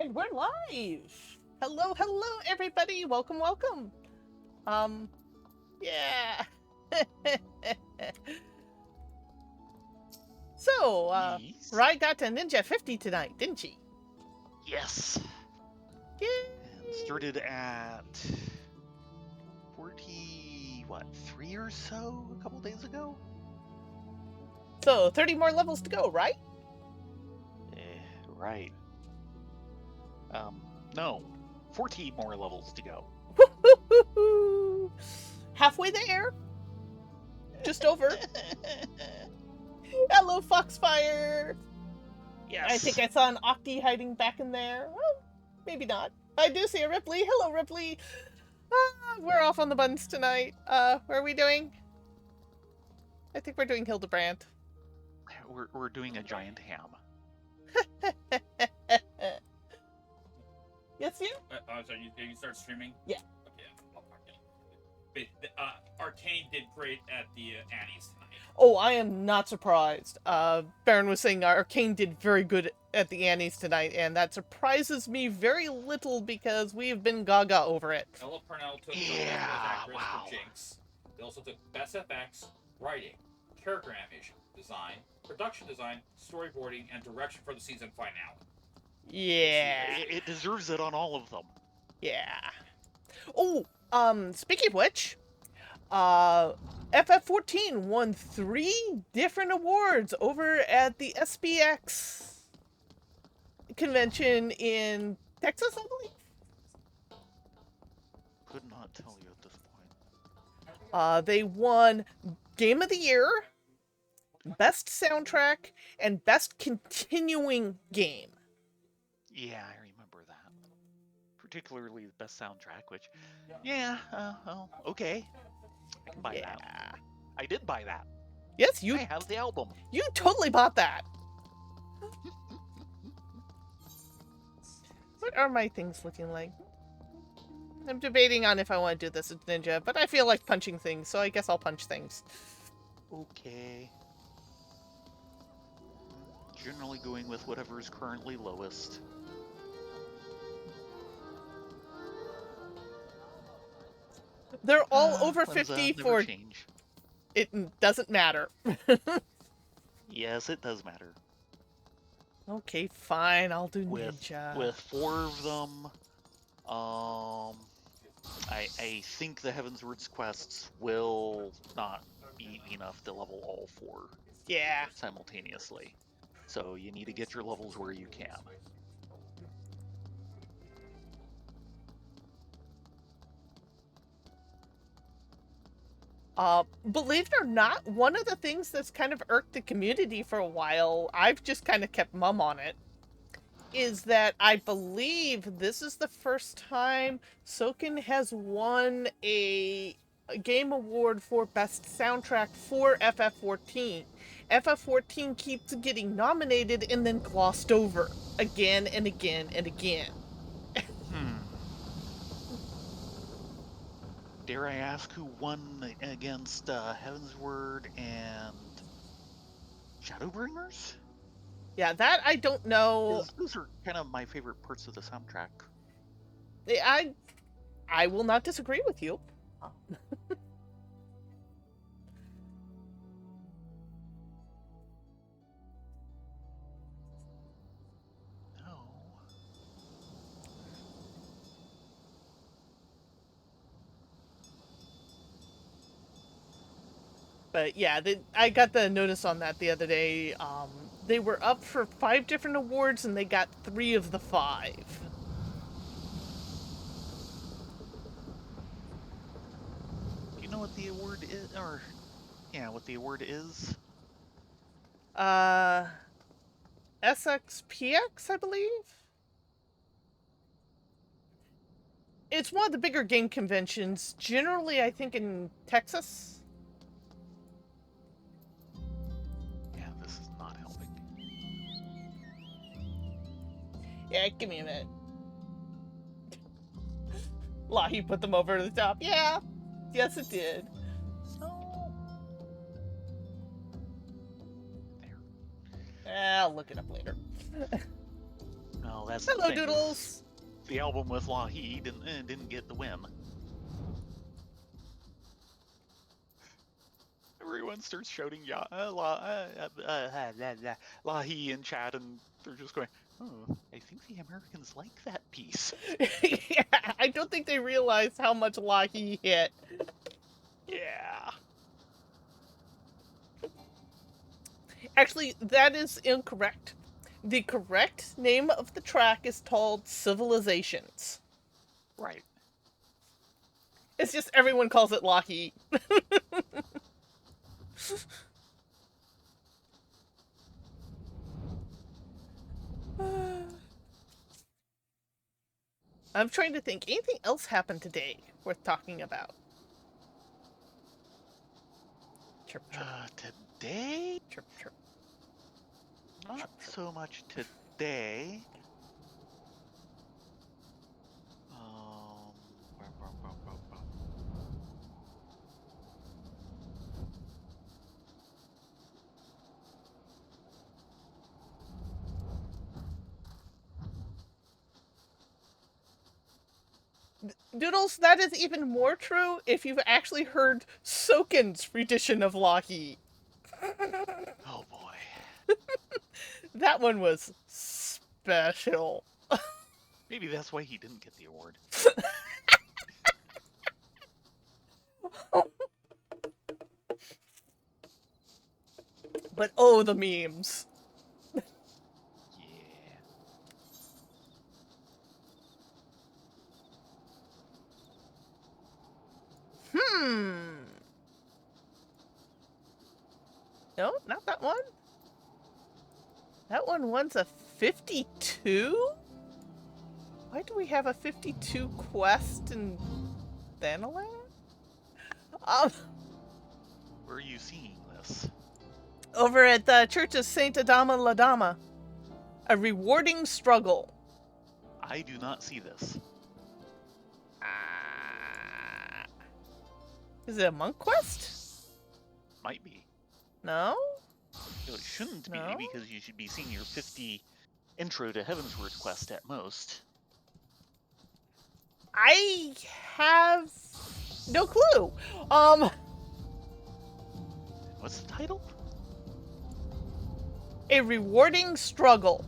And we're live! Hello, hello, everybody! Welcome, welcome! Yeah! So, Yes. Rai got to Ninja 50 tonight, didn't she? Yes. And Yay! started at 40, what, 3 or so a couple days ago? So, 30 more levels to go, right? Right. No. 40 more levels to go. Woo-hoo-hoo-hoo! Halfway there! Just over. Hello, Foxfire! I think Yes. I saw an Octi hiding back in there. Well, maybe not. I do see a Ripley. Hello, Ripley! We're off on the buns tonight. What are we doing? I think we're doing Hildebrand. We're doing a giant ham. Yes, you? So you start streaming? Yeah. Okay. Arcane did great at the Annies tonight. Oh, I am not surprised. Baron was saying Arcane did very good at the Annies tonight, and that surprises me very little because we've been gaga over it. Ella Purnell took Yeah, Best Voice Actress wow. for Jinx. They also took Best FX, Writing, Character Animation, Design, Production Design, Storyboarding, and Direction for the season finale. Yeah. It deserves it on all of them. Yeah. Oh, speaking of which, FF14 won 3 different awards over at the SPX convention in Texas, I believe. Could not tell you at this point. They won Game of the Year, Best Soundtrack, and Best Continuing Game. Yeah, I remember that. Particularly the best soundtrack, which, yeah, okay. I can buy that. I did buy that. Yes, you I have the album. You totally bought that. What are my things looking like? I'm debating on if I want to do this with Ninja, but I feel like punching things, so I guess I'll punch things. Okay. Generally going with whatever is currently lowest. They're all over Clemsa 50 never for... change. It doesn't matter. Yes, it does matter. Okay, fine, I'll do With Ninja. 4 of them, I think the Heavensward's quests will not be enough to level all 4 Yeah. simultaneously. So you need to get your levels where you can. Believe it or not, one of the things that's kind of irked the community for a while, I've just kind of kept mum on it, is that I believe this is the first time Soken has won a game award for best soundtrack for FF14. FF14 keeps getting nominated and then glossed over again and again and again. Dare I ask who won against Heavensward and Shadowbringers? Yeah, that I don't know. Those are kind of my favorite parts of the soundtrack. I will not disagree with you. But yeah, I got the notice on that the other day. They were up for 5 different awards and they got 3 of the 5. Do you know what the award is? Or, yeah, what the award is? SXPX, I believe? It's one of the bigger game conventions, generally I think in Texas. Yeah, this is not helping. Yeah, give me a minute. Lahi put them over the top. Yeah, yes it did. There. I'll look it up later. Well, that's Hello, the thing. Doodles. The album with Lahi didn't get the win. Everyone starts shouting Lahi in chat, and they're just going, "Oh, I think the Americans like that piece." Yeah, I don't think they realized how much Lahi hit. Yeah. Actually, that is incorrect. The correct name of the track is called Civilizations. Right. It's just everyone calls it Lahi. I'm trying to think. Anything else happened today worth talking about? Chirp, chirp, Today? chirp, chirp. Not Chirp, chirp. so much today. Um, Doodles, that is even more true if you've actually heard Soken's rendition of Lahi. oh boy. That one was special. Maybe that's why he didn't get the award. But oh, the memes. Yeah. No, not that one. That one wants a 52? Why do we have a 52 quest in Thanalan? Where are you seeing this? Over at the Church of Saint Adama Ladama. A rewarding struggle. I do not see this. Is it a monk quest? Might be. No? No, it shouldn't No? be, because you should be seeing your 50 Intro to Heavensward quest at most. I have no clue. What's the title? A rewarding struggle.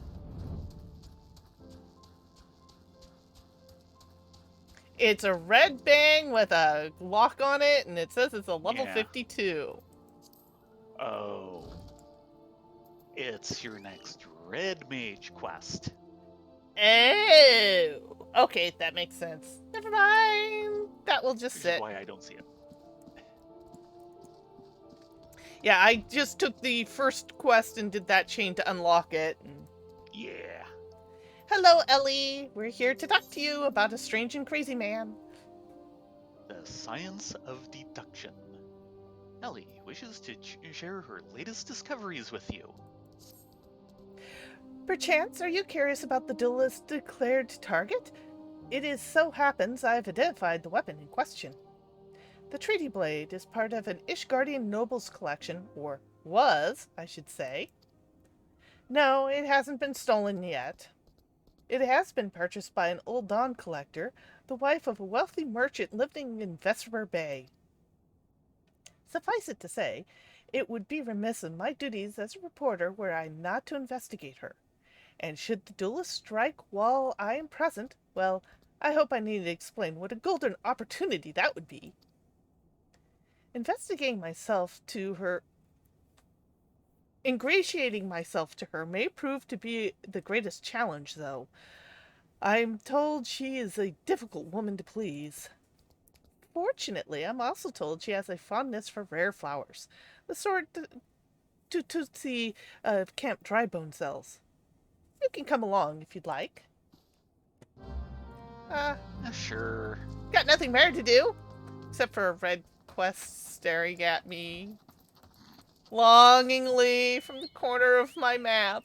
It's a red bang with a lock on it, and it says it's a level Yeah. 52. Oh. It's your next Red Mage quest. Oh. Okay, that makes sense. Never mind. That will just Which sit. is why I don't see it. Yeah, I just took the first quest and did that chain to unlock it. Yeah. Hello, Ellie. We're here to talk to you about a strange and crazy man. The Science of Deduction. Ellie wishes to share her latest discoveries with you. Perchance, are you curious about the duelist's declared target? It so happens I've identified the weapon in question. The Treaty Blade is part of an Ishgardian nobles collection, or was, I should say. No, it hasn't been stolen yet. It has been purchased by an Old Dawn collector, the wife of a wealthy merchant living in Vesper Bay. Suffice it to say, it would be remiss in my duties as a reporter were I not to investigate her. And should the duelist strike while I am present, well, I hope I need to explain what a golden opportunity that would be. Ingratiating myself to her may prove to be the greatest challenge, though. I'm told she is a difficult woman to please. Fortunately, I'm also told she has a fondness for rare flowers, the sort Tutsi Camp Drybone sells. You can come along if you'd like. Sure. Got nothing better to do, except for a red quest staring at me longingly from the corner of my map.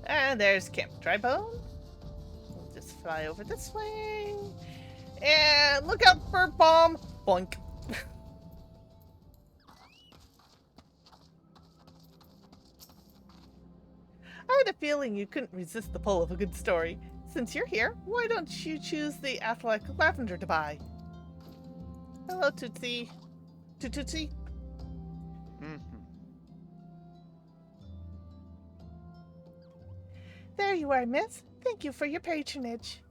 And there's Camp Drybone. We'll just fly over this way. And look out for bomb. Boink. I had a feeling you couldn't resist the pull of a good story. Since you're here, why don't you choose the athletic lavender to buy? Hello, Tootsie. Tootsie? There you are, miss. Thank you for your patronage.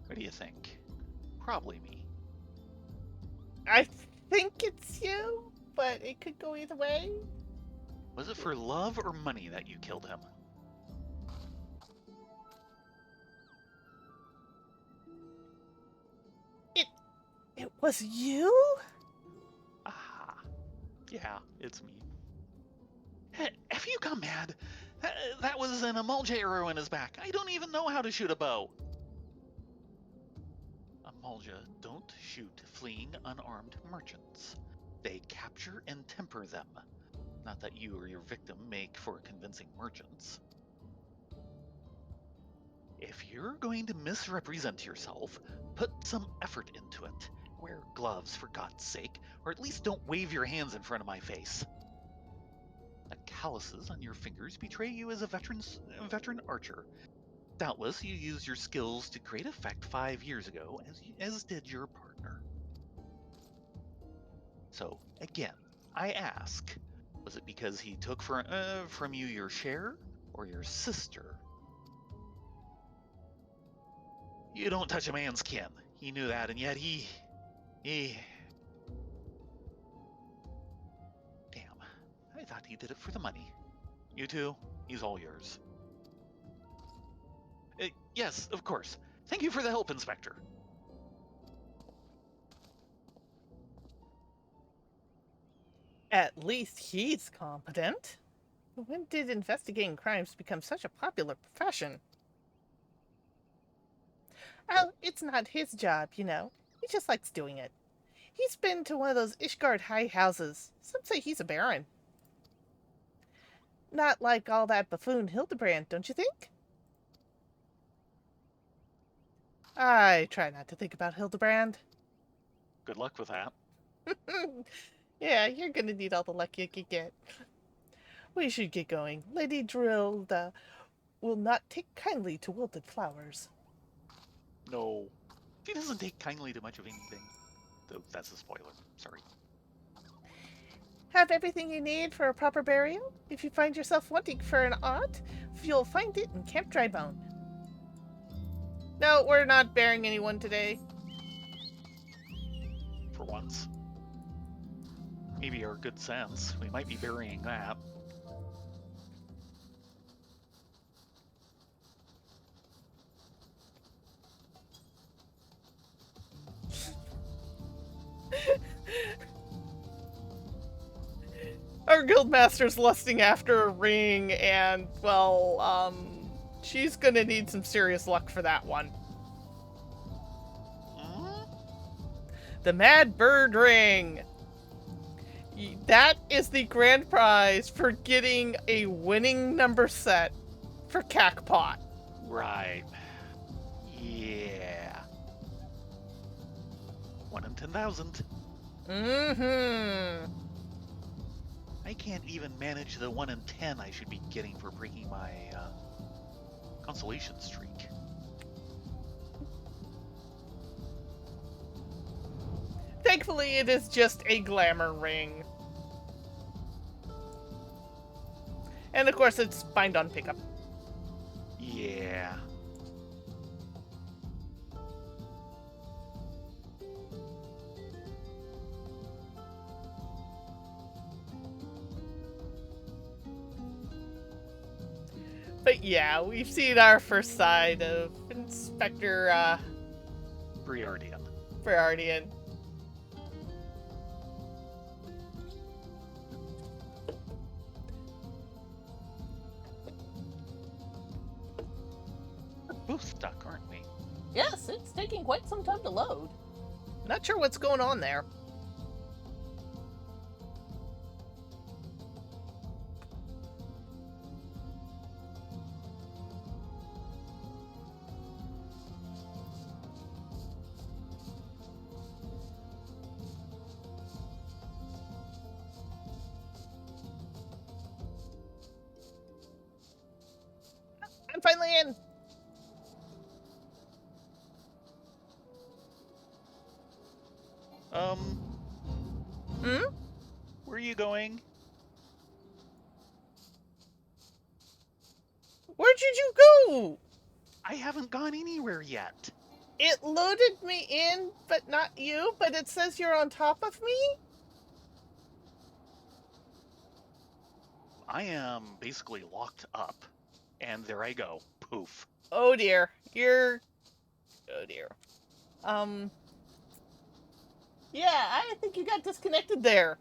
What do you think? Probably me. I think it's you, but it could go either way. Was it for love or money that you killed him? It was you? Ah, yeah, it's me. Have you gone mad? That was an Emulge arrow in his back. I don't even know how to shoot a bow. Emulge don't shoot fleeing unarmed merchants. They capture and temper them. Not that you or your victim make for convincing merchants. If you're going to misrepresent yourself, put some effort into it. Wear gloves, for God's sake, or at least don't wave your hands in front of my face. The calluses on your fingers betray you as a veteran archer. Doubtless you used your skills to great effect 5 years ago, as did your partner. So, again, I ask, was it because he took from you your share, or your sister? You don't touch a man's kin. He knew that, and yet he... Damn, I thought he did it for the money. You two, he's all yours. Yes, of course. Thank you for the help, Inspector. At least he's competent. When did investigating crimes become such a popular profession? Oh, it's not his job, you know. He just likes doing it. He's been to one of those Ishgard high houses. Some say he's a baron. Not like all that buffoon Hildebrand, don't you think? I try not to think about Hildebrand. Good luck with that. Yeah, you're gonna need all the luck you can get. We should get going. Lady Drilda will not take kindly to wilted flowers. No. She doesn't take kindly to much of anything. Though that's a spoiler. Sorry. Have everything you need for a proper burial? If you find yourself wanting for an aunt, you'll find it in Camp Drybone. No, we're not burying anyone today. For once. Maybe our good sense. We might be burying that. Our guildmaster's lusting after a ring, and, well, she's gonna need some serious luck for that one. The Mad Bird Ring! That is the grand prize for getting a winning number set for Cackpot. Right. Yeah. 1 in 10,000. Mm-hmm. I can't even manage the 1 in 10 I should be getting for breaking my consolation streak. Thankfully, it is just a glamour ring. And of course, it's bind on pickup. Yeah. But yeah, we've seen our first side of Inspector Briardian. Briardian. Ooh, both stuck, aren't we? Yes, it's taking quite some time to load. Not sure what's going on there. I'm finally in. Where are you going? Where did you go? I haven't gone anywhere yet. It loaded me in, but not you, but it says you're on top of me? I am basically locked up, and there I go. Poof. Oh dear. Oh dear. Yeah, I think you got disconnected there.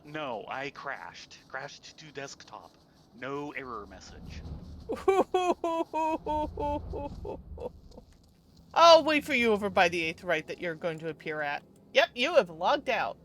No, I crashed. Crashed to desktop. No error message. I'll wait for you over by the 8th right that you're going to appear at. Yep, you have logged out.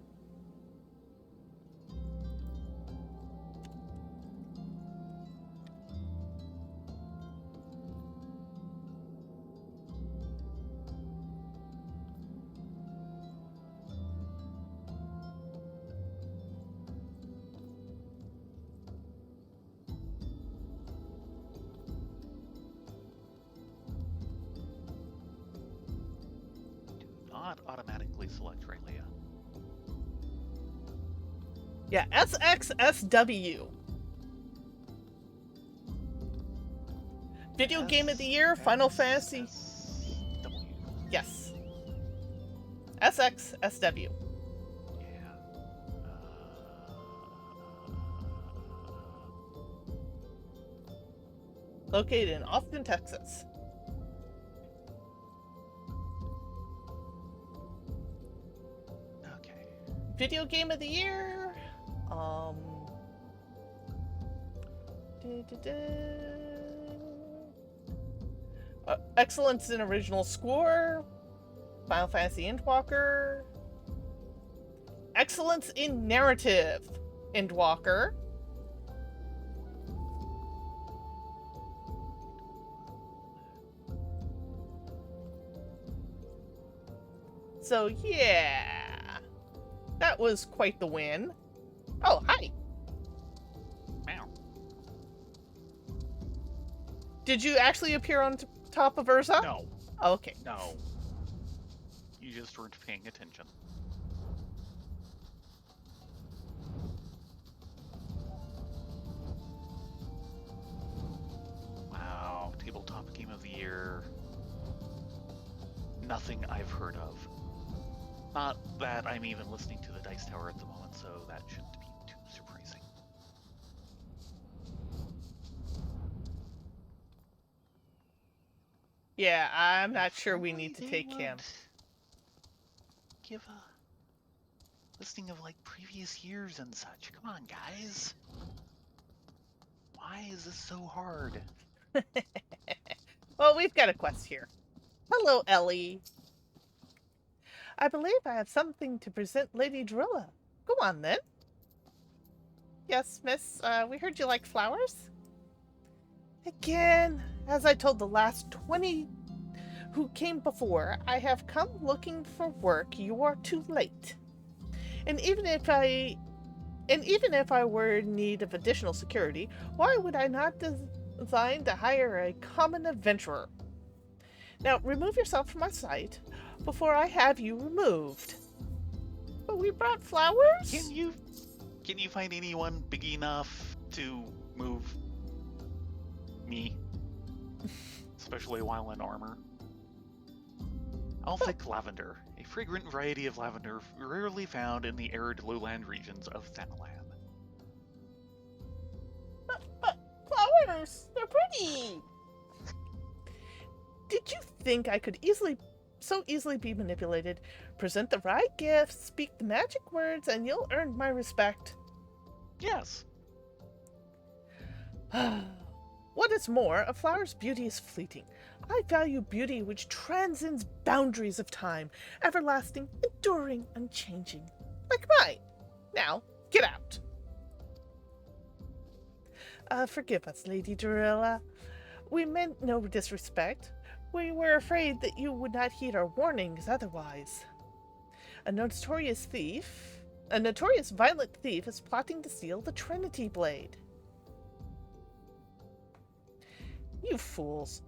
Not automatically select Rayleigh. Yeah, SXSW. Video Game of the Year, Final Fantasy. SW. Yes. SXSW. Yeah. Located in Austin, Texas. Okay. Video Game of the Year. Excellence in Original Score. Final Fantasy Endwalker. Excellence in Narrative. Endwalker. So yeah, that was quite the win. Oh, hi. Meow. Did you actually appear on top of Eorzea? No. Oh, okay. No. You just weren't paying attention. Wow. Tabletop Game of the Year. Nothing I've heard of. Not that I'm even listening to the Dice Tower at the moment, so that shouldn't be too surprising. Yeah, I'm not If sure we only need to they take him. would Give a listing of like previous years and such. Come on, guys. Why is this so hard? Well, we've got a quest here. Hello, Ellie. I believe I have something to present Lady Drilla. Go on, then. Yes, miss, we heard you like flowers? Again, as I told the last 20 who came before, I have come looking for work. You are too late. And even if I were in need of additional security, why would I not design to hire a common adventurer? Now, remove yourself from my sight before I have you removed. But we brought flowers? Can you find anyone big enough to move me? Especially while in armor. Alphic lavender, a fragrant variety of lavender rarely found in the arid lowland regions of Thanalan. But flowers, they're pretty. Did you think I could so easily be manipulated? Present the right gifts, speak the magic words, and you'll earn my respect. Yes. What is more, a flower's beauty is fleeting. I value beauty which transcends boundaries of time, everlasting, enduring, unchanging. Like mine. Now, get out. Forgive us, Lady Dorilla. We meant no disrespect. We were afraid that you would not heed our warnings otherwise. A notorious violent thief is plotting to steal the Trinity Blade. You fools.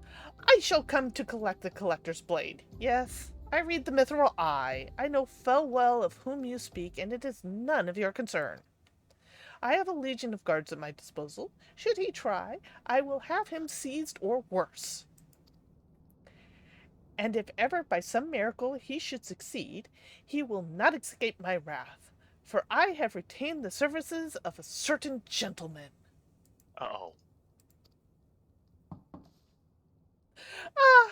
I shall come to collect the Collector's Blade. Yes, I read the mithril eye. I know full well of whom you speak, and it is none of your concern. I have a legion of guards at my disposal. Should he try, I will have him seized or worse. And if ever by some miracle he should succeed, he will not escape my wrath, for I have retained the services of a certain gentleman. Uh-oh. Ah,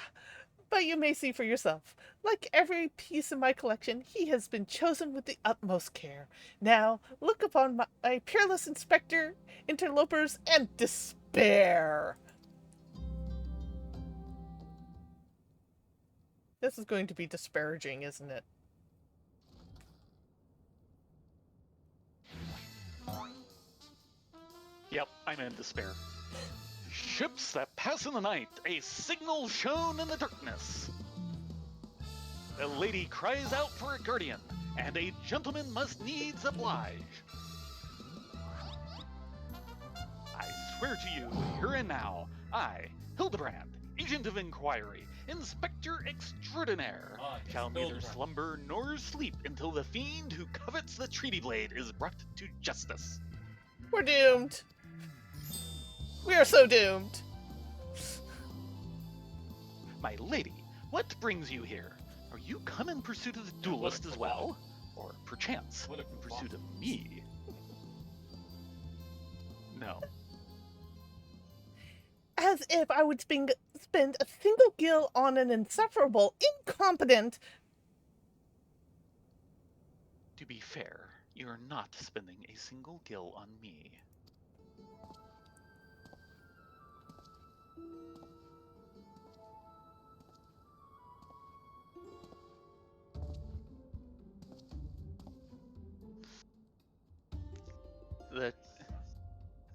but you may see for yourself. Like every piece in my collection, he has been chosen with the utmost care. Now, look upon my peerless inspector, interlopers, and despair. This is going to be disparaging, isn't it? Yep, I'm in despair. Ships that pass in the night, a signal shown in the darkness. A lady cries out for a guardian, and a gentleman must needs oblige. I swear to you, here and now, I, Hildebrand, agent of inquiry, inspector extraordinaire, shall neither Hildebrand. slumber nor sleep until the fiend who covets the treaty blade is brought to justice. We're doomed. We are so doomed. My lady, what brings you here? Are you come in pursuit of the duelist as well? Or perchance, What a in pursuit of me? No. As if I would spend a single gil on an insufferable, incompetent... To be fair, you're not spending a single gil on me.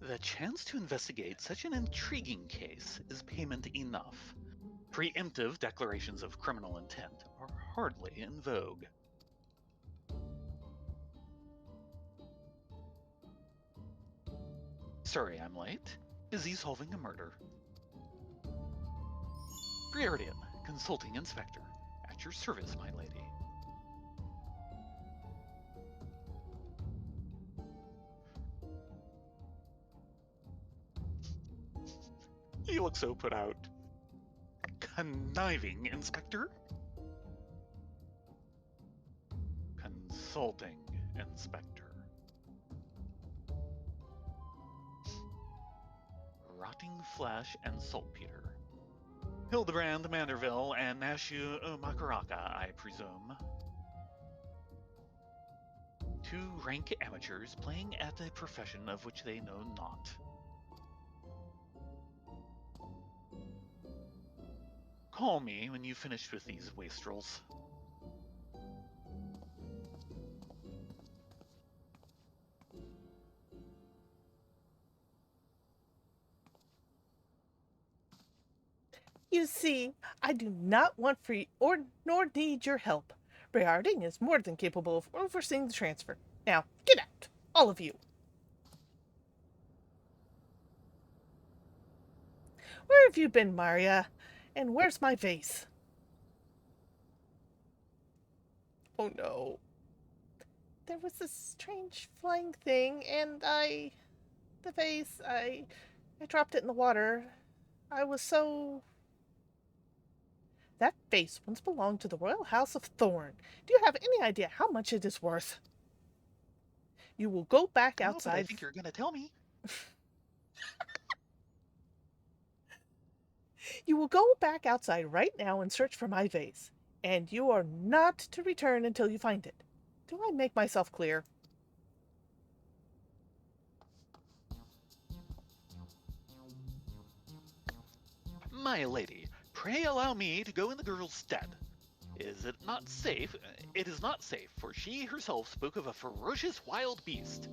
The chance to investigate such an intriguing case is payment enough. Preemptive declarations of criminal intent are hardly in vogue. Sorry I'm late. Busy solving a murder. Briardian, consulting inspector. At your service, my lady. He looks so put out. Conniving inspector? Consulting inspector. Rotting flesh and saltpeter. Hildebrand Manderville and Nashu Makaraka, I presume. Two rank amateurs playing at a profession of which they know not. Call me when you've finished with these wastrels. You see, I do not want free nor need your help. Briarding is more than capable of overseeing the transfer. Now, get out, all of you. Where have you been, Maria? And where's my vase? Oh no. There was this strange flying thing, and the vase, I dropped it in the water. I was so... That vase once belonged to the royal house of Thorn. Do you have any idea how much it is worth? You will go back outside. I think you're gonna tell me. You will go back outside right now and search for my vase. And you are not to return until you find it. Do I make myself clear? My lady, Pray allow me to go in the girl's stead. Is it not safe? It is not safe, for she herself spoke of a ferocious wild beast.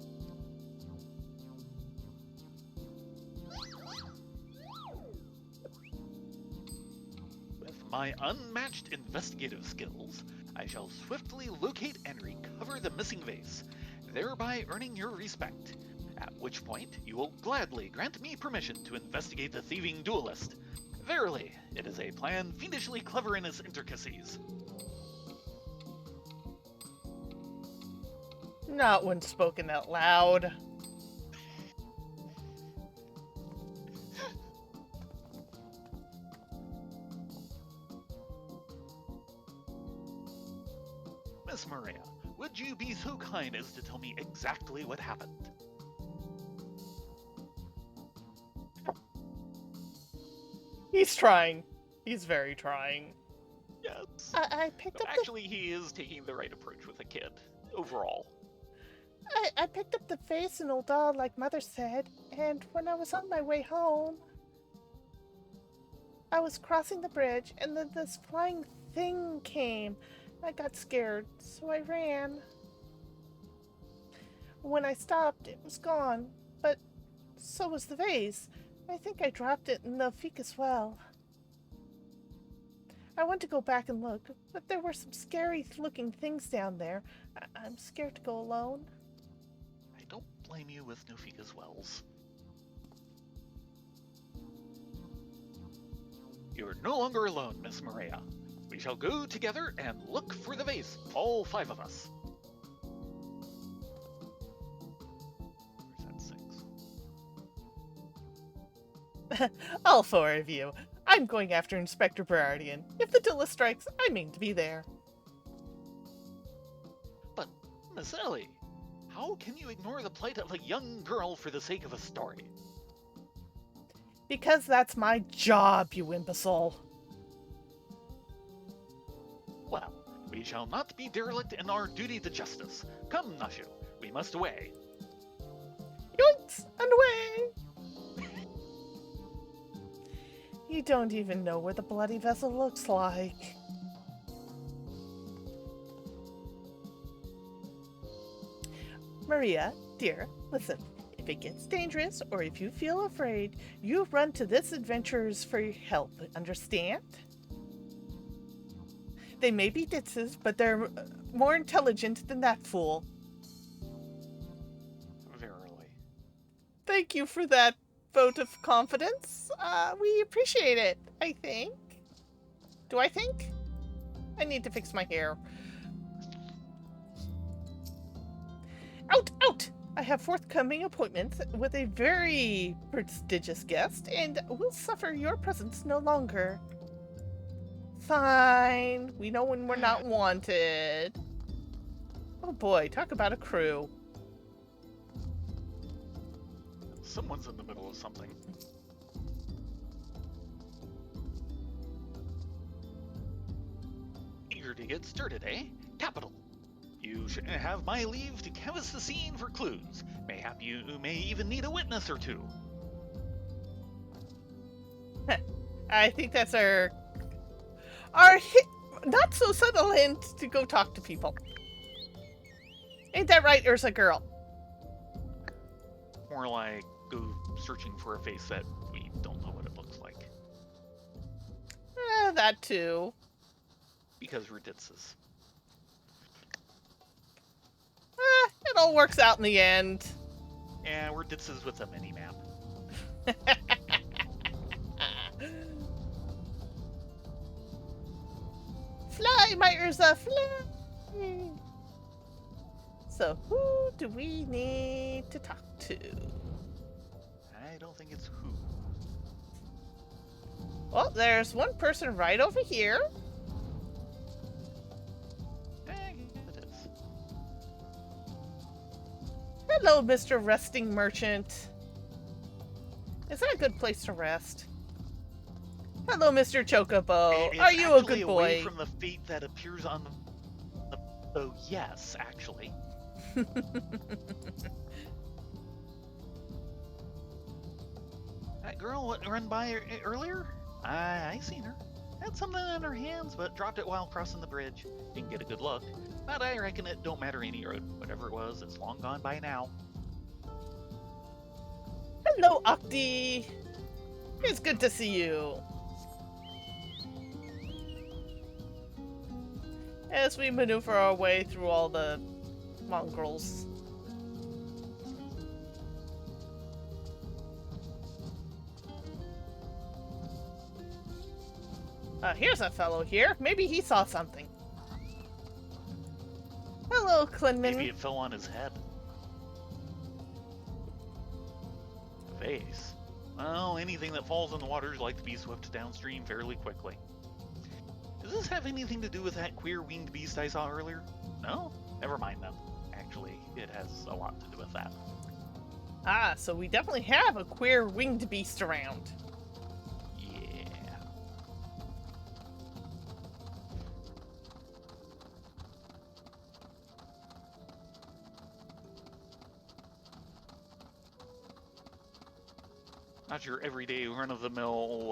With my unmatched investigative skills, I shall swiftly locate and recover the missing vase, thereby earning your respect. At which point, you will gladly grant me permission to investigate the thieving duelist. Verily, it is a plan fiendishly clever in its intricacies. Not when spoken out loud. Miss Maria, would you be so kind as to tell me exactly what happened? He's trying. He's very trying. Yes. I picked up Actually, he is taking the right approach with a kid, overall. I picked up the vase and old doll like Mother said, and when I was on my way home, I was crossing the bridge, and then this flying thing came. I got scared, so I ran. When I stopped, it was gone, but so was the vase. I think I dropped it in the ficus well. I went to go back and look, but there were some scary-looking things down there. I'm scared to go alone. I don't blame you with no ficus wells. You're no longer alone, Miss Maria. We shall go together and look for the vase, all 5 of us. Where's that 6? All 4 of you. I'm going after Inspector Berardian. If the duelist strikes, I mean to be there. But, Miss Ellie, how can you ignore the plight of a young girl for the sake of a story? Because that's my job, you imbecile. Well, we shall not be derelict in our duty to justice. Come, Nashu, we must away. Yoinks! And away! You don't even know where the bloody vessel looks like. Maria, dear, listen. If it gets dangerous, or if you feel afraid, you run to this adventurers for help, understand? They may be ditzes, but they're more intelligent than that fool. Verily. Thank you for that vote of confidence. We appreciate it, I think. Do I think? I need to fix my hair. Out! Out! I have forthcoming appointments with a very prestigious guest, and will suffer your presence no longer. Fine. We know when we're not wanted. Oh boy, talk about a crew. Someone's in the middle of something. Eager to get started, eh? Capital. You should have my leave to canvass the scene for clues. Mayhap you may even need a witness or two. I think that's our not so subtle hint to go talk to people. Ain't that right, Eorzea girl? More like go searching for a face that we don't know what it looks like. That too. Because we're ditzes. It all works out in the end. Yeah, we're ditzes with a mini-map. Fly, my Eorzea, fly! So, who do we need to talk to? I don't think it's who. Well, there's one person right over here. Dang, it is. Hello, Mr. Resting Merchant. Is that a good place to rest? Hello, Mr. Chocobo. It's Are you a actually good away boy? from the fate that appears on the... Oh, yes, actually. That girl run by earlier? I seen her. Had something in her hands, but dropped it while crossing the bridge. Didn't get a good look, but I reckon it don't matter any road. Whatever it was, it's long gone by now. Hello, Octi. It's good to see you. As we maneuver our way through all the mongrels. Here's a fellow here. Maybe he saw something. Hello, Clinman. Maybe it fell on his head. Vase. Well, anything that falls in the water is like to be swept downstream fairly quickly. Does this have anything to do with that queer winged beast I saw earlier? No? Never mind then. Actually, it has a lot to do with that. Ah, so we definitely have a queer winged beast around. Yeah. Not your everyday run-of-the-mill,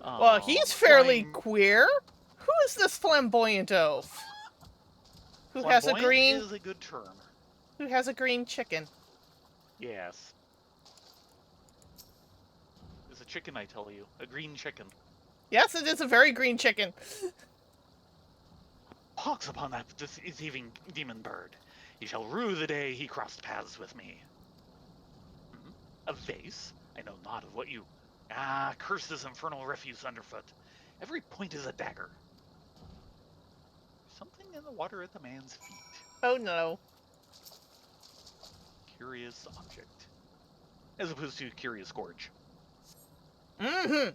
Well, he's fairly flying- queer. Who is this flamboyant oaf? Who has a Flamboyant green? is a good term. Who has a green chicken? Yes. It's a chicken, I tell you. A green chicken. Yes, it is a very green chicken. Hawks upon that deceiving demon bird. He shall rue the day he crossed paths with me. A vase? I know not of what you... Ah, curse this infernal refuse underfoot. Every point is a dagger. Something in the water at the man's feet. Oh no. Curious object. As opposed to curious gorge. Mm-hmm.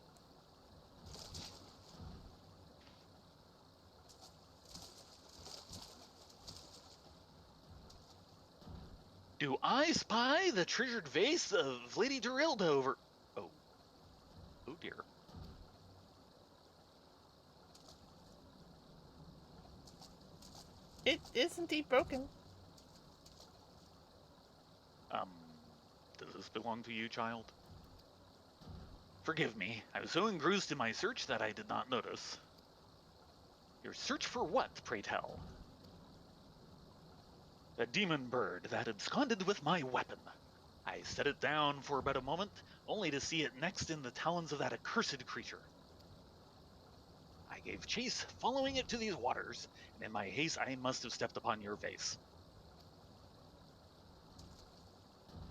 Do I spy the treasured vase of Lady Dorilda over... Oh. Oh dear. It is indeed broken. Does this belong to you, child? Forgive me, I was so engrossed in my search that I did not notice. Your search for what, pray tell? The demon bird that absconded with my weapon. I set it down for but a moment, only to see it next in the talons of that accursed creature. I gave chase, following it to these waters, and in my haste I must have stepped upon your vase.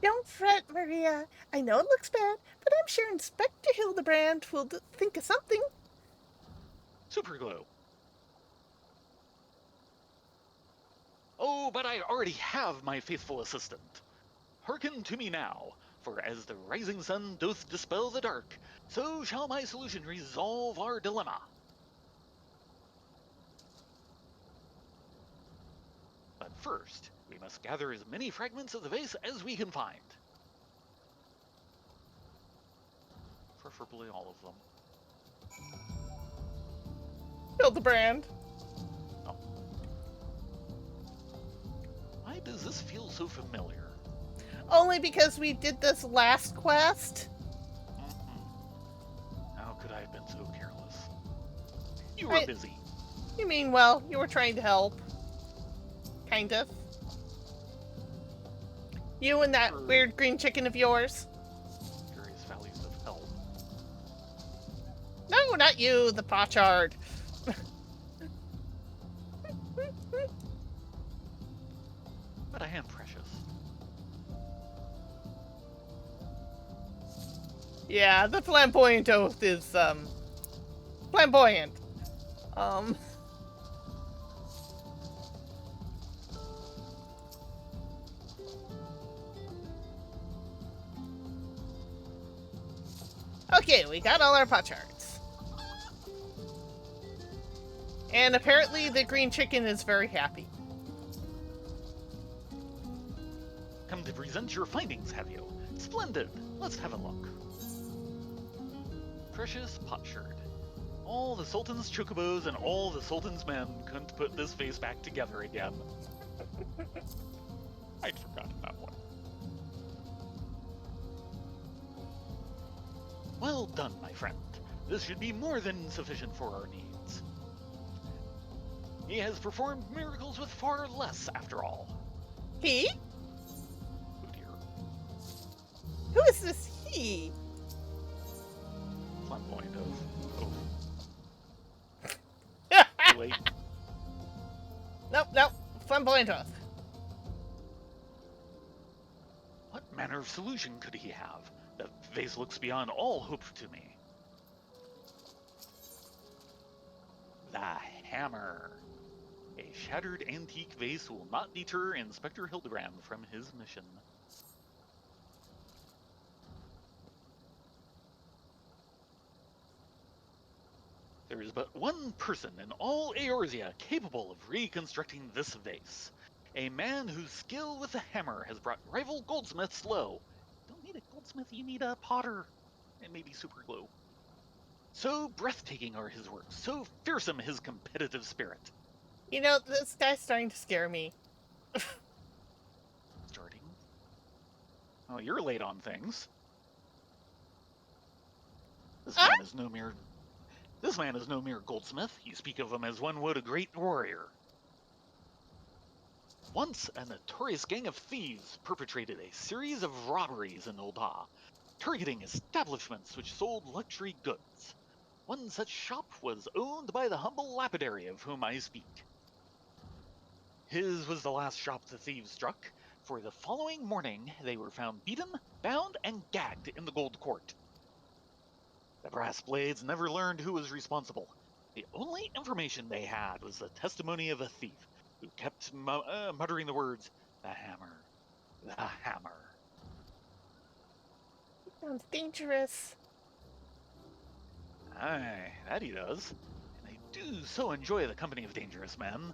Don't fret, Maria. I know it looks bad, but I'm sure Inspector Hildebrand will think of something. Superglue. Oh, but I already have my faithful assistant. Hearken to me now, for as the rising sun doth dispel the dark, so shall my solution resolve our dilemma. But first, we must gather as many fragments of the vase as we can find. Preferably all of them. Hildebrand. Why does this feel so familiar? Only because we did this last quest. How could I have been so careless? You were busy. You mean, well, you were trying to help. Kind of. You and that weird green chicken of yours. Various valleys of hell. No, not you, the pochard. But I am precious. Yeah, the flamboyant oath is, flamboyant. Okay, we got all our pochards. And apparently the green chicken is very happy. Come to present your findings, have you? Splendid! Let's have a look. Precious potsherd. All the Sultan's chocobos and all the Sultan's men couldn't put this face back together again. I'd forgotten that one. Well done, my friend. This should be more than sufficient for our needs. He has performed miracles with far less, after all. He? Oh dear. Who is this he? Flamboyant of. Too late. Nope. Flamboyant Oath. What manner of solution could he have? The vase looks beyond all hope to me. The hammer. A shattered antique vase will not deter Inspector Hildebrand from his mission. There is but one person in all Eorzea capable of reconstructing this vase. A man whose skill with the hammer has brought rival goldsmiths low. Don't need a goldsmith, you need a potter. And maybe super glue. So breathtaking are his works, so fearsome his competitive spirit. You know, this guy's starting to scare me. Starting? Oh, you're late on things. This man is no mere goldsmith. You speak of him as one would a great warrior. Once, a notorious gang of thieves perpetrated a series of robberies in Ul'dah, targeting establishments which sold luxury goods. One such shop was owned by the humble lapidary of whom I speak. His was the last shop the thieves struck, for the following morning they were found beaten, bound, and gagged in the gold court. The brass blades never learned who was responsible. The only information they had was the testimony of a thief, who kept muttering the words, "The hammer, the hammer." Sounds dangerous. Aye, that he does. And I do so enjoy the company of dangerous men.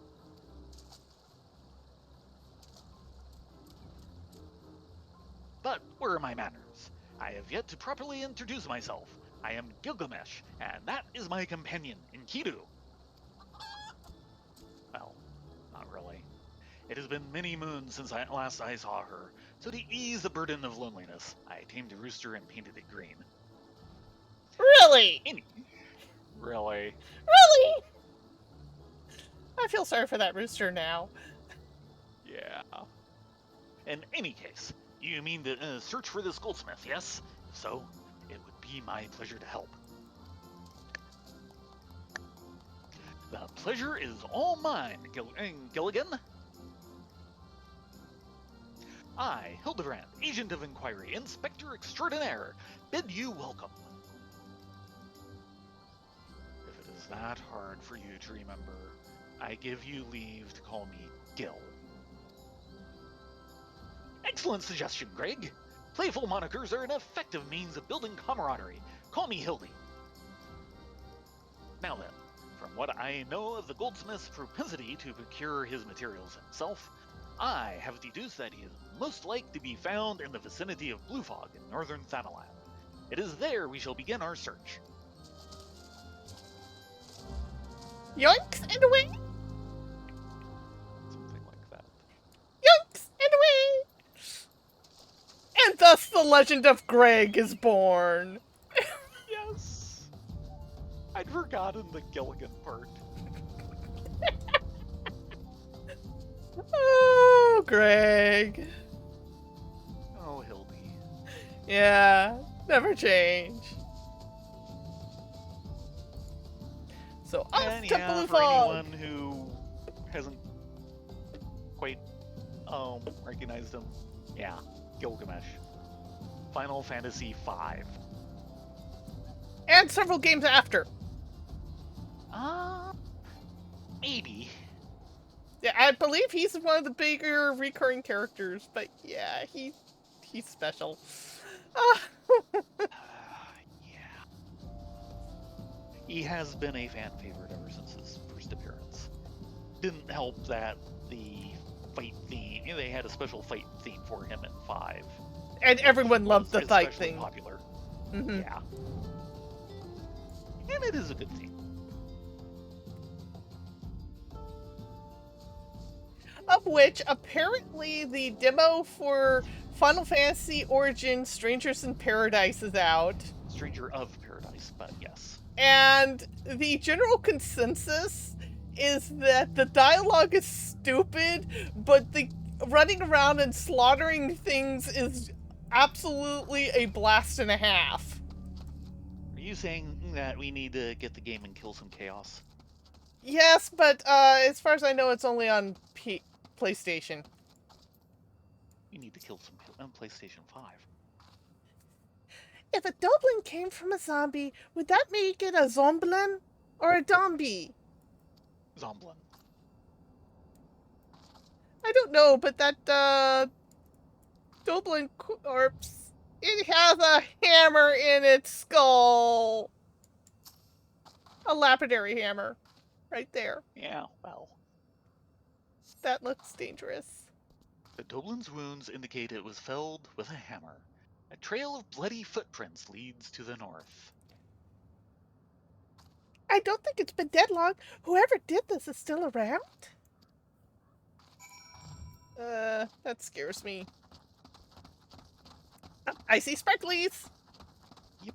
But where are my manners? I have yet to properly introduce myself. I am Gilgamesh, and that is my companion, Enkidu. Well, not really. It has been many moons since last I saw her, so to ease the burden of loneliness, I tamed a rooster and painted it green. Really? Really? Really? I feel sorry for that rooster now. Yeah. In any case, you mean to search for this goldsmith, yes? If so, it would be my pleasure to help. The pleasure is all mine, Gilligan. I, Hildebrand, Agent of Inquiry, Inspector Extraordinaire, bid you welcome. If it is that hard for you to remember, I give you leave to call me Gil. Excellent suggestion, Greg. Playful monikers are an effective means of building camaraderie. Call me Hildy. Now then, from what I know of the goldsmith's propensity to procure his materials himself, I have deduced that he is most like to be found in the vicinity of Blue Fog in northern Thanalan. It is there we shall begin our search. Yoinks and away! Something like that. Yoinks and away! And thus the legend of Greg is born. Yes! I'd forgotten the Gilligan part. Oh, Greg. Oh, Hildy. Yeah, never change. So off And to yeah, Blue for Fog. anyone who hasn't quite recognized him, yeah, Gilgamesh. Final Fantasy V. And several games after. Maybe. Yeah, I believe he's one of the bigger recurring characters, but yeah, he's special. Yeah. He has been a fan favorite ever since his first appearance. Didn't help that the fight theme, they had a special fight theme for him in 5. And everyone loved the fight especially thing. Popular. Mm-hmm. Yeah. And it is a good theme. Of which, apparently, the demo for Final Fantasy Origin Strangers in Paradise is out. Stranger of Paradise, but yes. And the general consensus is that the dialogue is stupid, but the running around and slaughtering things is absolutely a blast and a half. Are you saying that we need to get the game and kill some chaos? Yes, but as far as I know, it's only on PlayStation. We need to kill some on PlayStation 5. If a Dublin came from a zombie, would that make it a Zomblin or a Dombie? Zomblin. I don't know, but that Dublin corpse, it has a hammer in its skull. A lapidary hammer. Right there. Yeah, well. That looks dangerous. The Dublin's wounds indicate it was felled with a hammer. A trail of bloody footprints leads to the north. I don't think it's been dead long. Whoever did this is still around? That scares me. I see sparklies! Yep.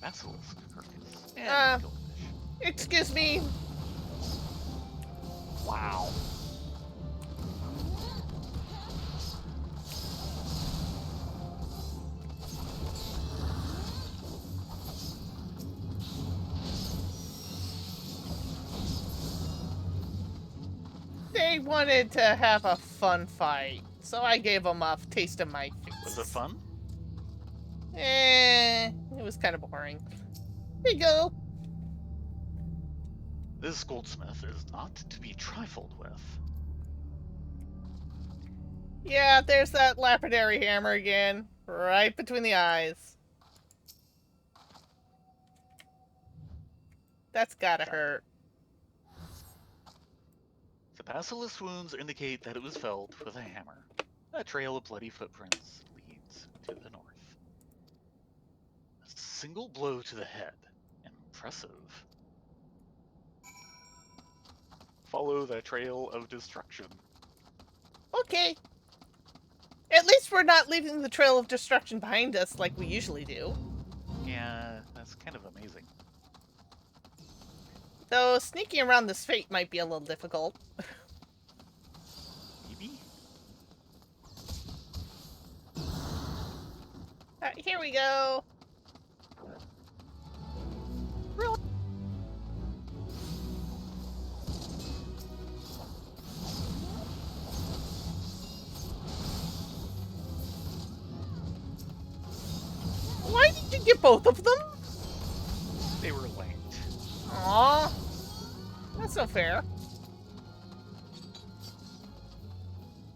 Basilisk carcass. And goldfish. Excuse me. Wow. They wanted to have a fun fight, so I gave them a taste of my face. Was it fun? It was kind of boring. Here you go. This goldsmith is not to be trifled with. Yeah, there's that lapidary hammer again. Right between the eyes. That's gotta hurt. The basilisk wounds indicate that it was felled with a hammer. A trail of bloody footprints leads to the north. A single blow to the head. Impressive. Follow the trail of destruction. Okay. At least we're not leaving the trail of destruction behind us like we usually do. Yeah, that's kind of amazing. Though sneaking around this fate might be a little difficult. Maybe? Alright, here we go. Really? Why did you get both of them? They were linked. Aww. That's no fair.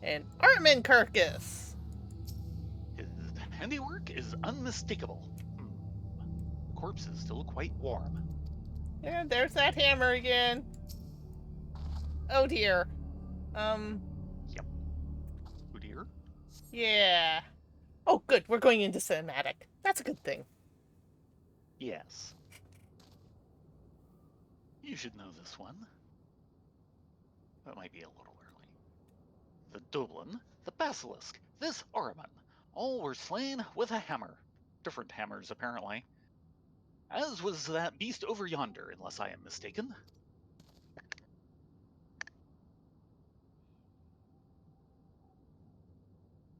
An Artman carcass. His handiwork is unmistakable. The corpse is still quite warm. And there's that hammer again. Oh dear. Yep. Oh dear. Yeah. Oh good, we're going into cinematic. That's a good thing. Yes. You should know this one. That might be a little early. The Dublin, the Basilisk, this Hareband, all were slain with a hammer. Different hammers, apparently. As was that beast over yonder, unless I am mistaken.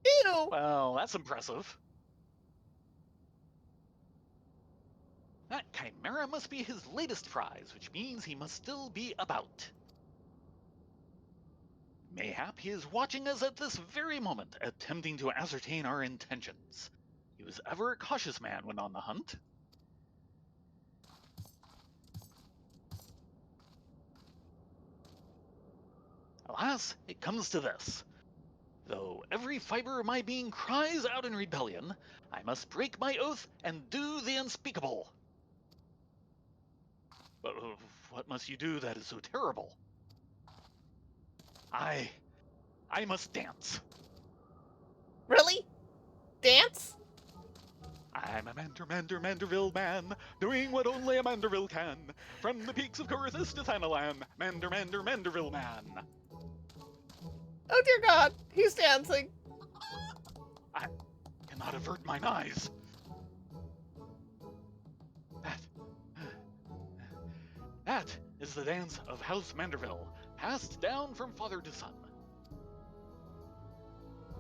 Ew! Well, that's impressive. That chimera must be his latest prize, which means he must still be about. Mayhap he is watching us at this very moment, attempting to ascertain our intentions. He was ever a cautious man when on the hunt. Alas, it comes to this. Though every fiber of my being cries out in rebellion, I must break my oath and do the unspeakable. But what must you do that is so terrible? I must dance. Really? Dance? I'm a Manderville man, doing what only a Manderville can. From the peaks of Corythus to Thanalan, Manderville man. Oh dear god, he's dancing. I cannot avert mine eyes. That is the dance of House Manderville, passed down from father to son.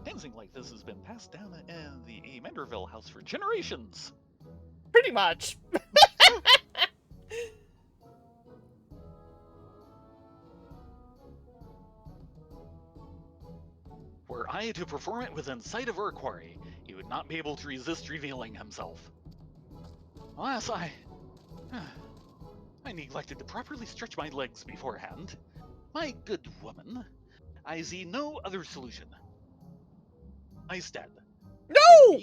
Dancing like this has been passed down in the Manderville house for generations. Pretty much. Were I to perform it within sight of our quarry, he would not be able to resist revealing himself. Alas, I neglected to properly stretch my legs beforehand. My good woman, I see no other solution. Instead, No!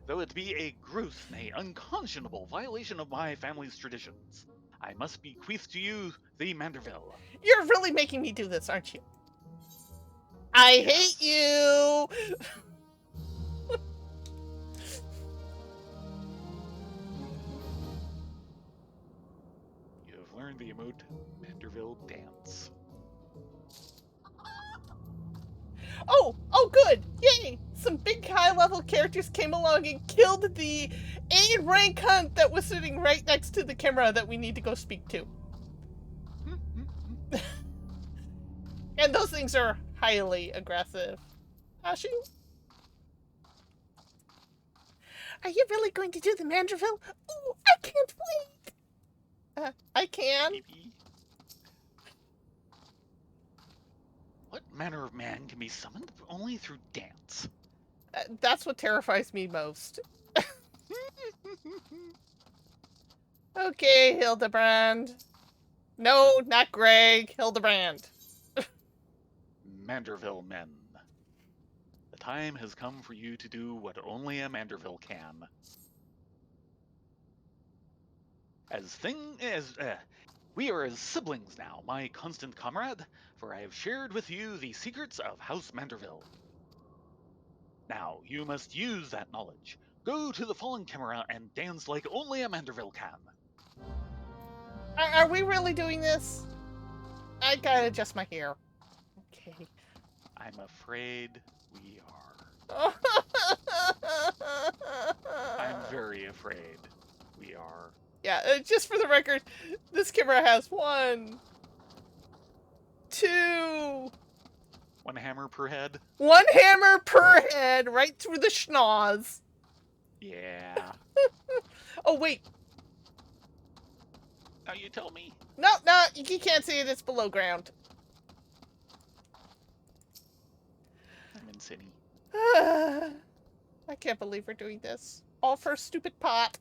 though it be a gross, nay, unconscionable violation of my family's traditions, I must bequeath to you the Manderville. You're really making me do this, aren't you? I hate you! You have learned the Manderville dance. Oh, good! Yay! Some big high-level characters came along and killed the A-rank hunt that was sitting right next to the camera that we need to go speak to. And those things are highly aggressive. Ashu? Are you really going to do the Manderville? Oh, I can't wait. I can. Maybe. What manner of man can be summoned only through dance? That's what terrifies me most. Okay, Hildebrand. No, not Greg. Hildebrand. Manderville men. The time has come for you to do what only a Manderville can. We are as siblings now, my constant comrade, for I have shared with you the secrets of House Manderville. Now, you must use that knowledge. Go to the fallen camera and dance like only a Manderville can. Are we really doing this? I gotta adjust my hair. Okay. I'm afraid we are. I'm very afraid we are. Yeah, just for the record, this camera has 1, 2... 1 hammer per head? 1 hammer per head, right through the schnoz. Yeah. Oh, wait. Now you tell me. No, you can't see it. It's below ground. I'm in city. I can't believe we're doing this. All for a stupid pot.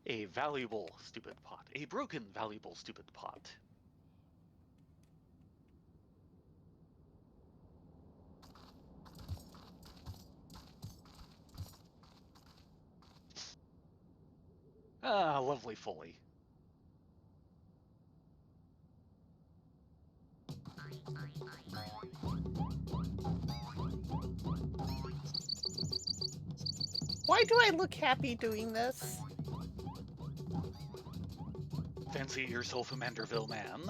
A valuable stupid pot. A broken valuable stupid pot. Ah, lovely Foley. Why do I look happy doing this? Fancy yourself a Manderville man.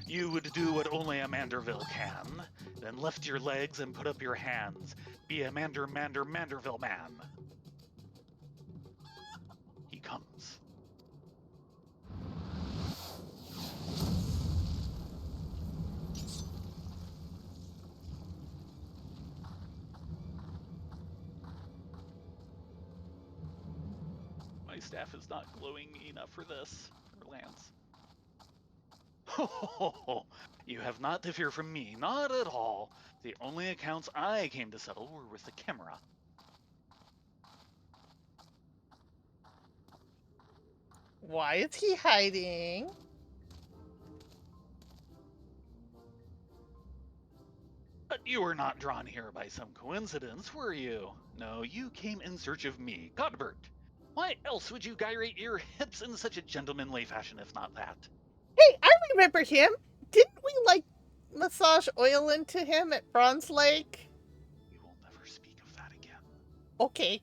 You would do what only a Manderville can. Then lift your legs and put up your hands. Be a Manderville man. He comes. My staff is not glowing enough for this, for Lance. Ho! You have not to fear from me, not at all. The only accounts I came to settle were with the camera. Why is he hiding? But you were not drawn here by some coincidence, were you? No, you came in search of me, Godbert. Why else would you gyrate your hips in such a gentlemanly fashion if not that? Hey, I remember him. Didn't we, like, massage oil into him at Bronze Lake? We will never speak of that again. Okay.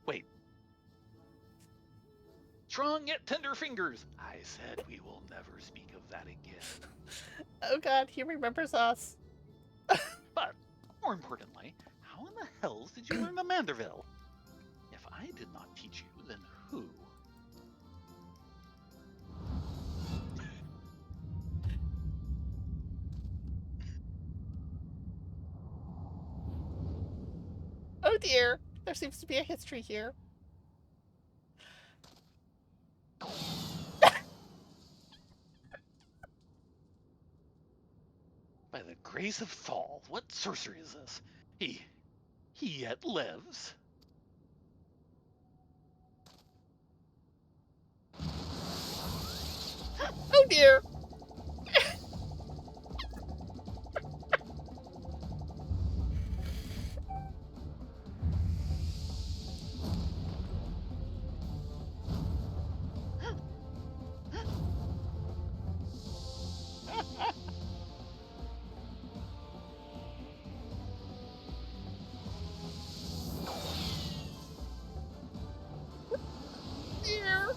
Wait. Strong yet tender fingers. I said we will never speak of that again. Oh god, he remembers us. But, more importantly, How in the hells did you learn the Manderville? If I did not teach you, then who? Oh dear, there seems to be a history here. By the grace of Thal, what sorcery is this? He yet lives. Oh dear. Dear.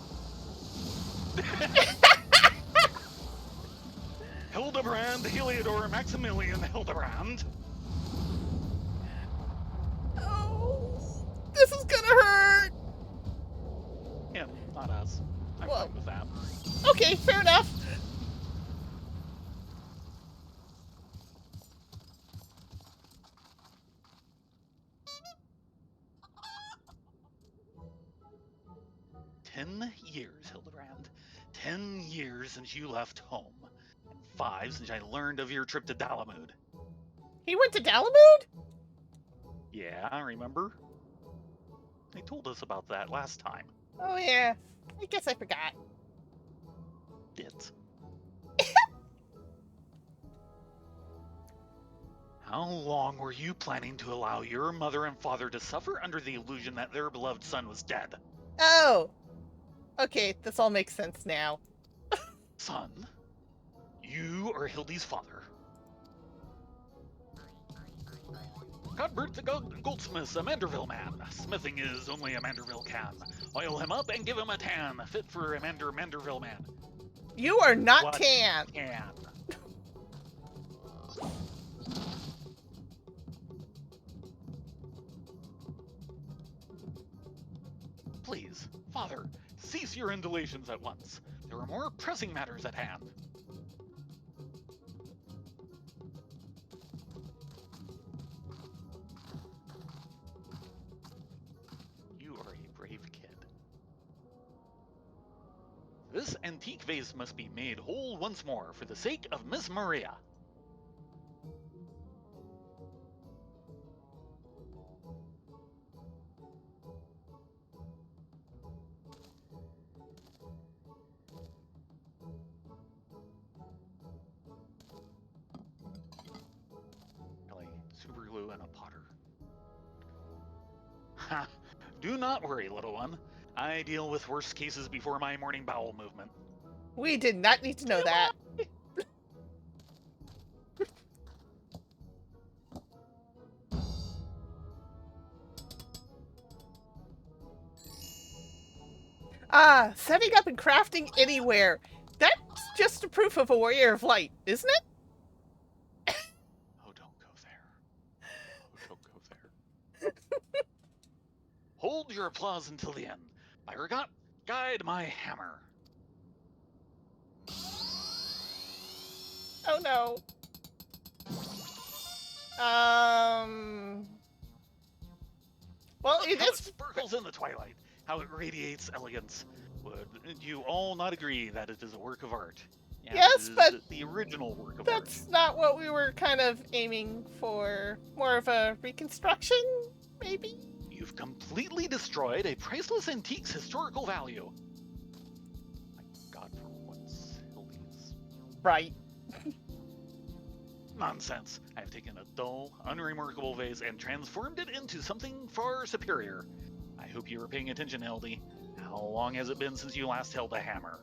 Hildebrand, Heliodor, Maximilian Hildebrand. Oh, this is gonna hurt. Him, not us. I'm Well. fine with that. Okay, fair enough. "10 years, Hildebrand. 10 years since you left home. And 5 since I learned of your trip to Dalamud. He went to Dalamud? Yeah, remember? They told us about that last time. Oh yeah, I guess I forgot. Dits. How long were you planning to allow your mother and father to suffer under the illusion that their beloved son was dead? Oh. Okay, this all makes sense now. Son, you are Hildy's father. Cuthbert the goldsmith's a Manderville man. Smithing is only a Manderville can. Oil him up and give him a tan, fit for a Manderville man. You are not What tan. Tan. Please, father, cease your indulations at once. There are more pressing matters at hand. You are a brave kid. This antique vase must be made whole once more for the sake of Miss Maria. Like super glue and a potter. Ha! Do not worry, little one. I deal with worse cases before my morning bowel movement. We did not need to know that. Setting up and crafting anywhere. That's just a proof of a warrior of light, isn't it? Oh, don't go there. Oh, don't go there. Hold your applause until the end. My regret, guide my hammer. Oh no. Well, it How it is. sparkles in the twilight. How it radiates elegance. Would you all not agree that it is a work of art? Yeah, Yes, it is but the original work of art. That's not what we were kind of aiming for. More of a reconstruction, maybe? You've completely destroyed a priceless antique's historical value. My God, for once, Hildy's Right. nonsense. I've taken a dull, unremarkable vase and transformed it into something far superior. I hope you were paying attention, Hildy. How long has it been since you last held a hammer?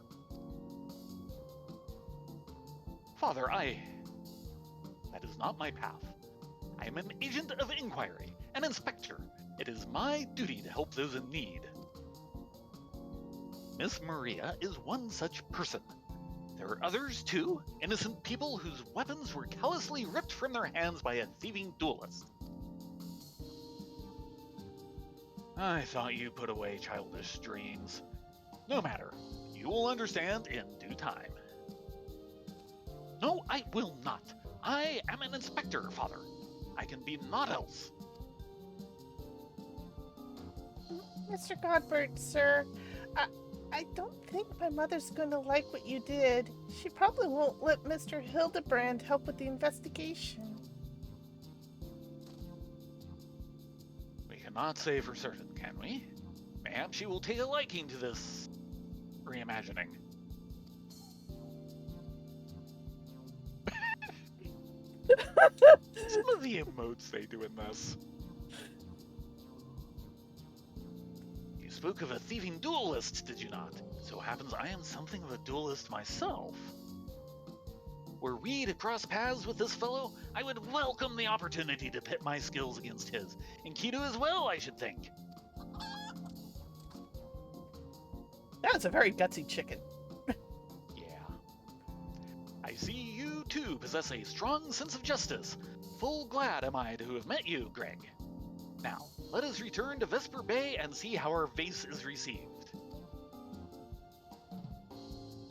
Father, that is not my path. I am an agent of inquiry, an inspector. It is my duty to help those in need. Miss Maria is one such person. There are others, too, innocent people whose weapons were callously ripped from their hands by a thieving duelist. I thought you put away childish dreams. No matter. You will understand in due time. No, I will not. I am an inspector, father. I can be naught else. Mr. Godbert, sir, I don't think my mother's going to like what you did. She probably won't let Mr. Hildebrand help with the investigation. We cannot say for certain, can we? Mayhap she will take a liking to this reimagining. Some of the emotes they do in this. You spoke of a thieving duelist, did you not? So happens I am something of a duelist myself. Were we to cross paths with this fellow, I would welcome the opportunity to pit my skills against his. And Kido as well, I should think. That's a very gutsy chicken. Yeah. I see you, too, possess a strong sense of justice. Full glad am I to have met you, Greg. Now, let us return to Vesper Bay and see how our vase is received.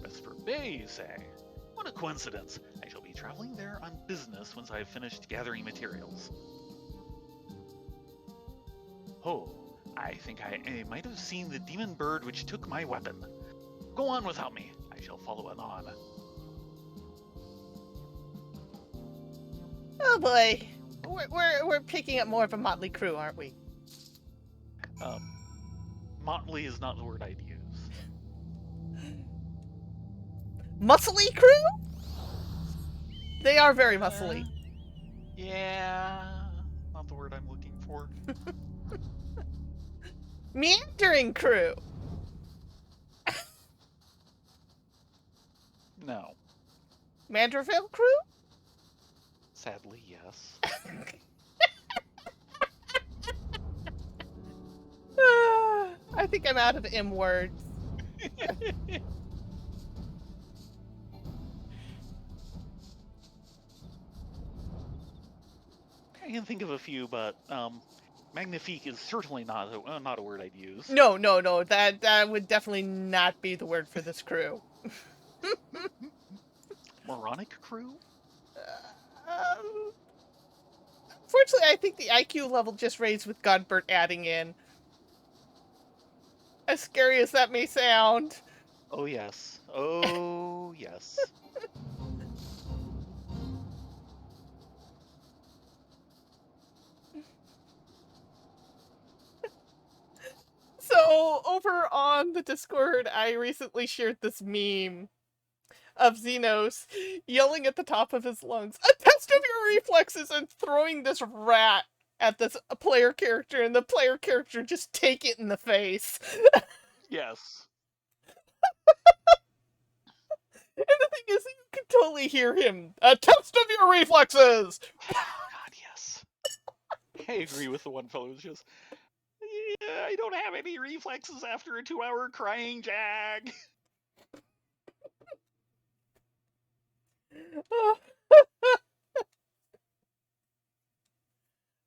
Vesper Bay, you say? What a coincidence. I shall be traveling there on business once I have finished gathering materials. Oh, I think I might have seen the demon bird which took my weapon. Go on without me. I shall follow anon. Oh boy. We're picking up more of a motley crew, aren't we? Motley is not the word I'd use. Muscly crew? They are very muscly. Yeah, not the word I'm looking for. Meandering crew. No. Manderville crew? Sadly, yes. I think I'm out of M words. I can think of a few, but magnifique is certainly not a word I'd use. No. That would definitely not be the word for this crew. Moronic crew? Fortunately, I think the IQ level just raised with Godbert adding in. As scary as that may sound. Oh, yes. Oh, yes. So, over on the Discord, I recently shared this meme of Xenos yelling at the top of his lungs, "A test of your reflexes," and throwing this rat at this player character, and the player character just take it in the face. Yes. And the thing is, you can totally hear him, "A test of your reflexes!" Oh, God, yes. I agree with the one fellow who's just, yeah, I don't have any reflexes after a 2-hour crying jag.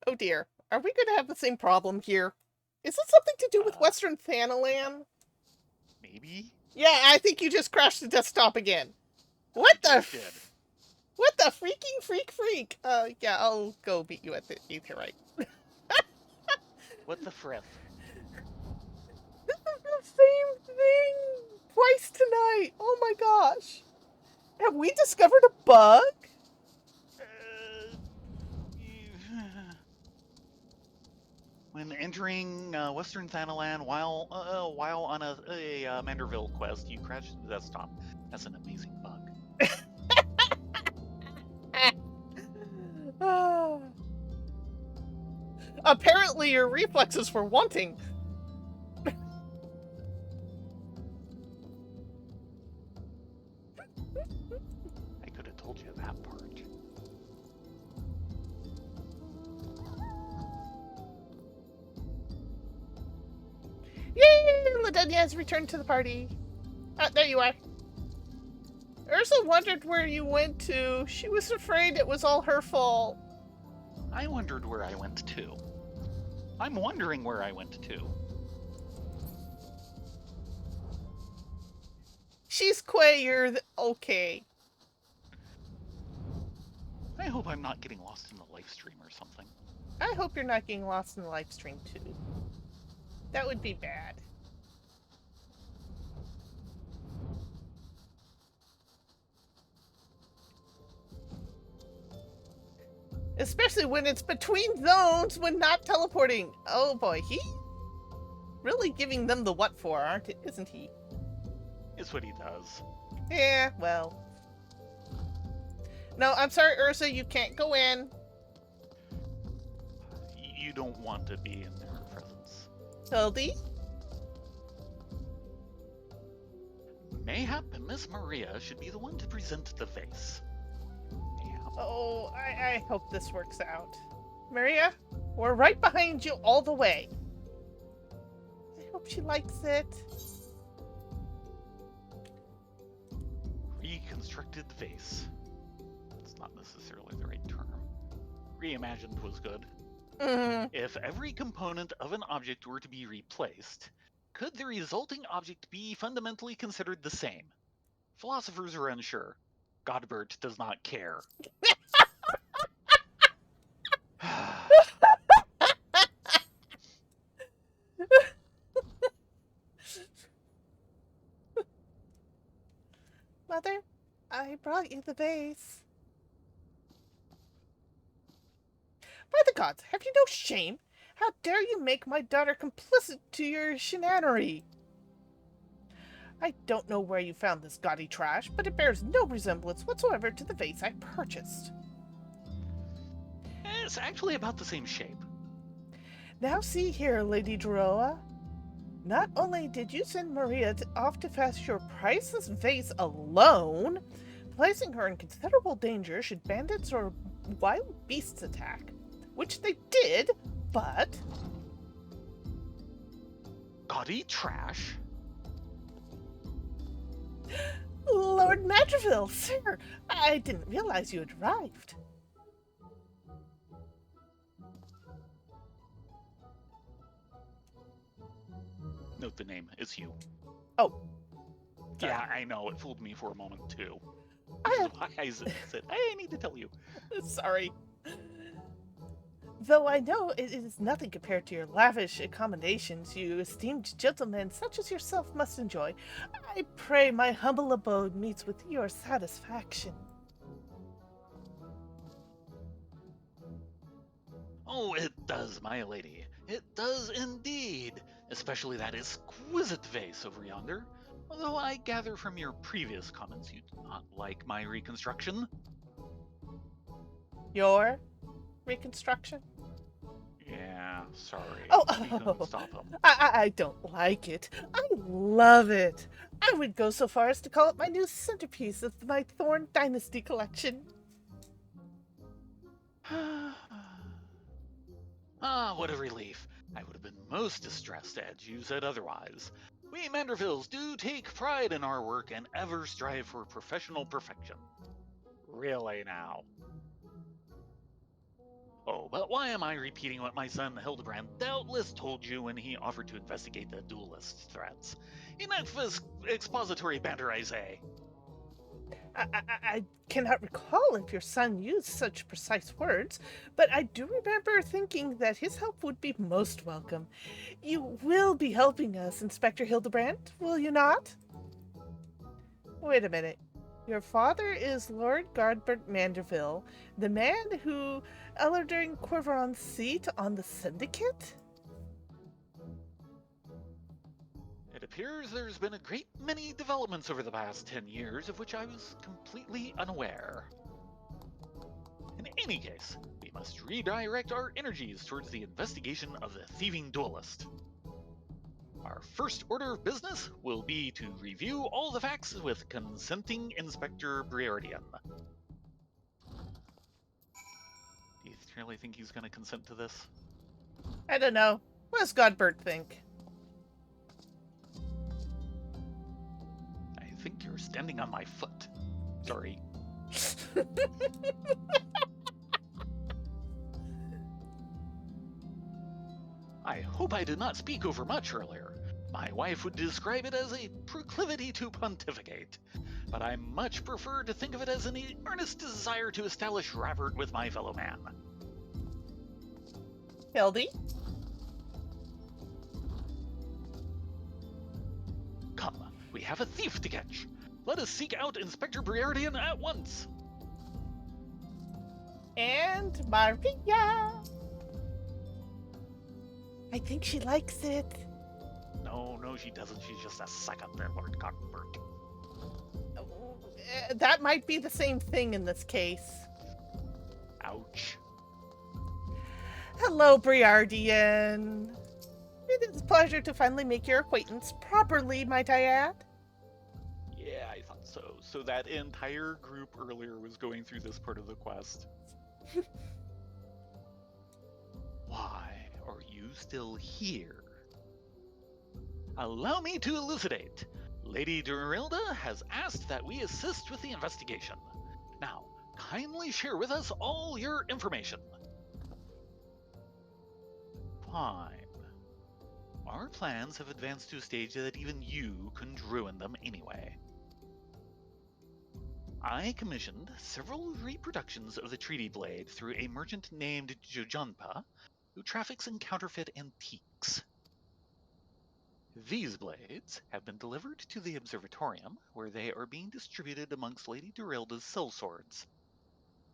Oh dear. Are we going to have the same problem here? Is it something to do with Western Thanalan? Maybe? Yeah, I think you just crashed the desktop again. What the What the freaking freak? Yeah, I'll go beat you at the Aetherite. What the frick? This is the same thing twice tonight. Oh my gosh. Have we discovered a bug? When entering Western Thanalan while on a Manderville quest, you crash the desktop. That's an amazing bug. Apparently your reflexes were wanting. I could have told you that part. Yay! Ladunya has returned to the party. Ah, there you are. Ursa wondered where you went to. She was afraid it was all her fault. I wondered where I went to. I'm wondering where I went to. She's Quay, okay. I hope I'm not getting lost in the live stream or something. I hope you're not getting lost in the live stream too. That would be bad. Especially when it's between zones when not teleporting. Oh boy, he really giving them the what for, isn't he? It's what he does. Yeah, well. No, I'm sorry, Eorzea, you can't go in. You don't want to be in their presence. Hildy? Mayhap Miss Maria should be the one to present the vase. Mayhap. Oh, I hope this works out. Maria, we're right behind you all the way. I hope she likes it. Reconstructed vase. That's not necessarily the right term. Reimagined was good. If every component of an object were to be replaced, could the resulting object be fundamentally considered the same? Philosophers are unsure. Godbert does not care. Mother, I brought you the vase. By the gods, have you no shame? How dare you make my daughter complicit to your shenanery? I don't know where you found this gaudy trash, but it bears no resemblance whatsoever to the vase I purchased. It's actually about the same shape. Now see here, Lady Droa. Not only did you send Maria off to fetch your priceless vase alone, placing her in considerable danger should bandits or wild beasts attack, which they did, but... Gaudy trash? Lord Madriville, sir, I didn't realize you had arrived. Note the name, it's you. Oh. Yeah, I know, it fooled me for a moment too. I- Why I said, I need to tell you. Sorry. Though I know it is nothing compared to your lavish accommodations you esteemed gentlemen such as yourself must enjoy, I pray my humble abode meets with your satisfaction. Oh, it does, my lady. It does indeed. Especially that exquisite vase over yonder. Although I gather from your previous comments you do not like my reconstruction. Your reconstruction? Yeah, sorry. Oh, We couldn't stop him. I don't like it. I love it. I would go so far as to call it my new centerpiece of my Thorn Dynasty collection. Ah, what a relief. I would have been most distressed had you said otherwise. We Mandervilles do take pride in our work and ever strive for professional perfection. Really now. Oh, but why am I repeating what my son Hildebrand doubtless told you when he offered to investigate the duelist threats? Enough expository banter, I say. I cannot recall if your son used such precise words, but I do remember thinking that his help would be most welcome. You will be helping us, Inspector Hildebrand, will you not? Wait a minute. Your father is Lord Godbert Manderville, the man who during Quiveron's seat on the Syndicate? It appears there's been a great many developments over the past 10 years of which I was completely unaware. In any case, we must redirect our energies towards the investigation of the thieving duelist. Our first order of business will be to review all the facts with consenting Inspector Briardian. Do you really think he's going to consent to this? I don't know. What does Godbert think? I think you're standing on my foot. Sorry. I hope I did not speak over much earlier. My wife would describe it as a proclivity to pontificate, but I much prefer to think of it as an earnest desire to establish rapport with my fellow man. Hildy? Come, we have a thief to catch. Let us seek out Inspector Briardian at once. And Maria. I think she likes it. No, she doesn't. She's just a suck-up there, Lord Cockbert. That might be the same thing in this case. Ouch. Hello, Briardian. It is a pleasure to finally make your acquaintance properly, might I add? Yeah, I thought so. So that entire group earlier was going through this part of the quest. Why are you still here? Allow me to elucidate. Lady Dorilda has asked that we assist with the investigation. Now, kindly share with us all your information. Fine. Our plans have advanced to a stage that even you couldn't ruin them anyway. I commissioned several reproductions of the Treaty Blade through a merchant named Jojanpa, who traffics in counterfeit antiques. These blades have been delivered to the Observatorium, where they are being distributed amongst Lady Dorilda's sellswords.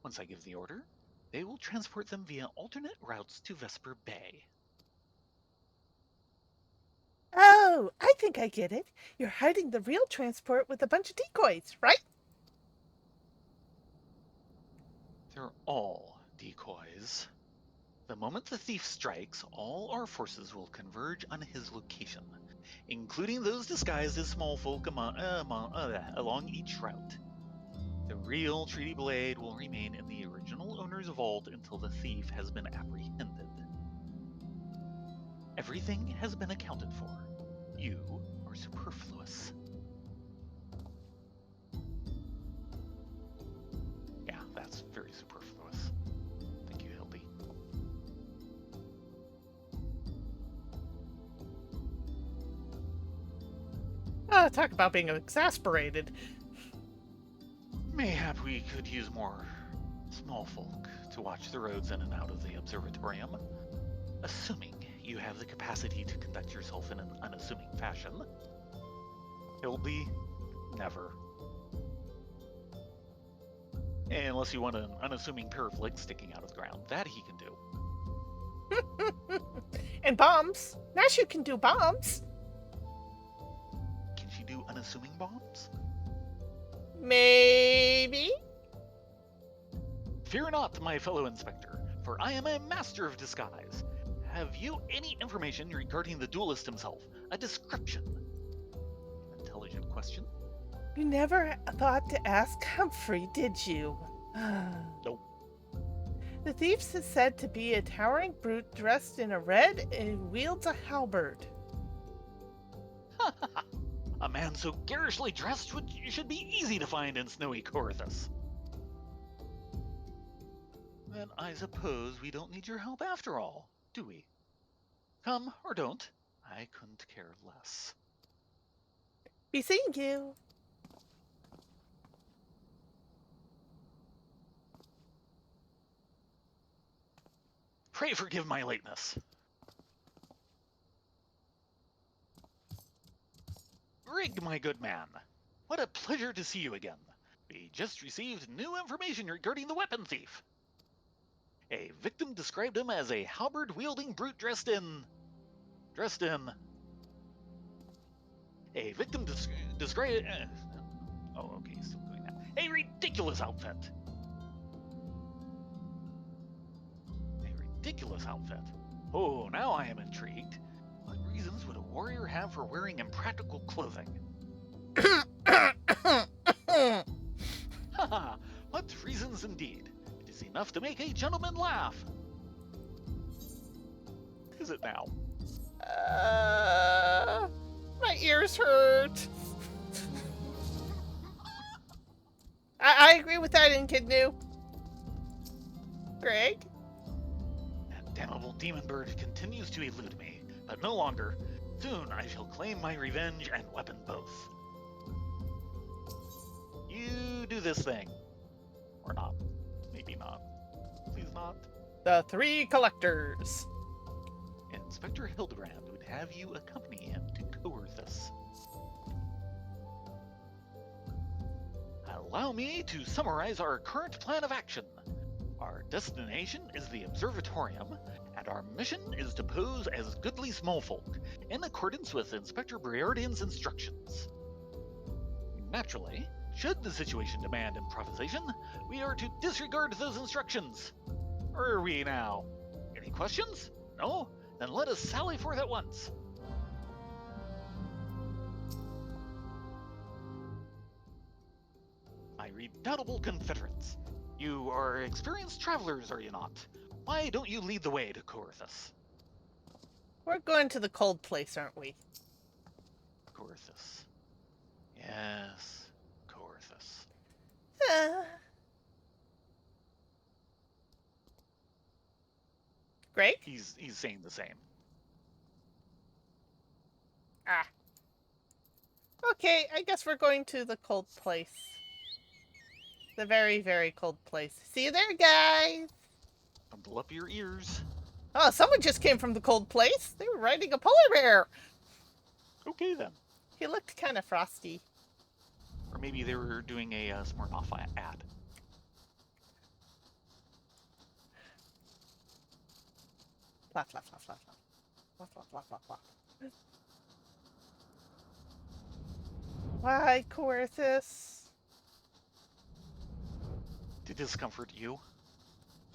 Once I give the order, they will transport them via alternate routes to Vesper Bay. Oh, I think I get it. You're hiding the real transport with a bunch of decoys, right? They're all decoys. The moment the thief strikes, all our forces will converge on his location, including those disguised as small folk along each route. The real Treaty Blade will remain in the original owner's vault until the thief has been apprehended. Everything has been accounted for. You are superfluous. Yeah, that's very superfluous. Thank you, Hildy. Talk about being exasperated. Mayhap we could use more small folk to watch the roads in and out of the Observatorium, assuming you have the capacity to conduct yourself in an unassuming fashion. Hildy, never. Unless you want an unassuming pair of legs sticking out of the ground. That he can do. And bombs. Nashu can do bombs. Can she do unassuming bombs? Maybe. Fear not, my fellow inspector, for I am a master of disguise. Have you any information regarding the duelist himself? A description? An intelligent question? You never thought to ask Humphrey, did you? Nope. The thief is said to be a towering brute dressed in a red and wields a halberd. A man so garishly dressed should be easy to find in snowy Corythus. Then I suppose we don't need your help after all, do we? Come or don't, I couldn't care less. Be seeing you. Pray forgive my lateness. Rig, my good man. What a pleasure to see you again. We just received new information regarding the weapon thief. A victim described him as a halberd-wielding brute dressed in... A victim described... oh, okay, still doing that. A ridiculous outfit. Ridiculous outfit. Oh, now I am intrigued. What reasons would a warrior have for wearing impractical clothing? Haha, what reasons indeed. It is enough to make a gentleman laugh. Is it now? My ears hurt. I agree with that, Enkidnu. Greg? That damnable demon bird continues to elude me, but no longer. Soon I shall claim my revenge and weapon both. You do this thing. Or not. Maybe not. Please not. The three collectors. Inspector Hildebrand would have you accompany him to Coerthus. Allow me to summarize our current plan of action. Our destination is the Observatorium, and our mission is to pose as goodly smallfolk, in accordance with Inspector Briardian's instructions. Naturally, should the situation demand improvisation, we are to disregard those instructions. Where are we now? Any questions? No? Then let us sally forth at once. My redoubtable confederates. You are experienced travelers, are you not? Why don't you lead the way to Coerthus? We're going to the cold place, aren't we? Coerthus. Yes, Coerthus. Greg? He's saying the same. Ah. Okay, I guess we're going to the cold place. The very, very cold place. See you there, guys! Bundle up your ears. Oh, someone just came from the cold place. They were riding a polar bear. Okay then. He looked kind of frosty. Or maybe they were doing a Smirnoff ad. Flap, flap, flap, flap, flap. Flap, flap, flap, flap, flap. Why, Coerthus? To discomfort you.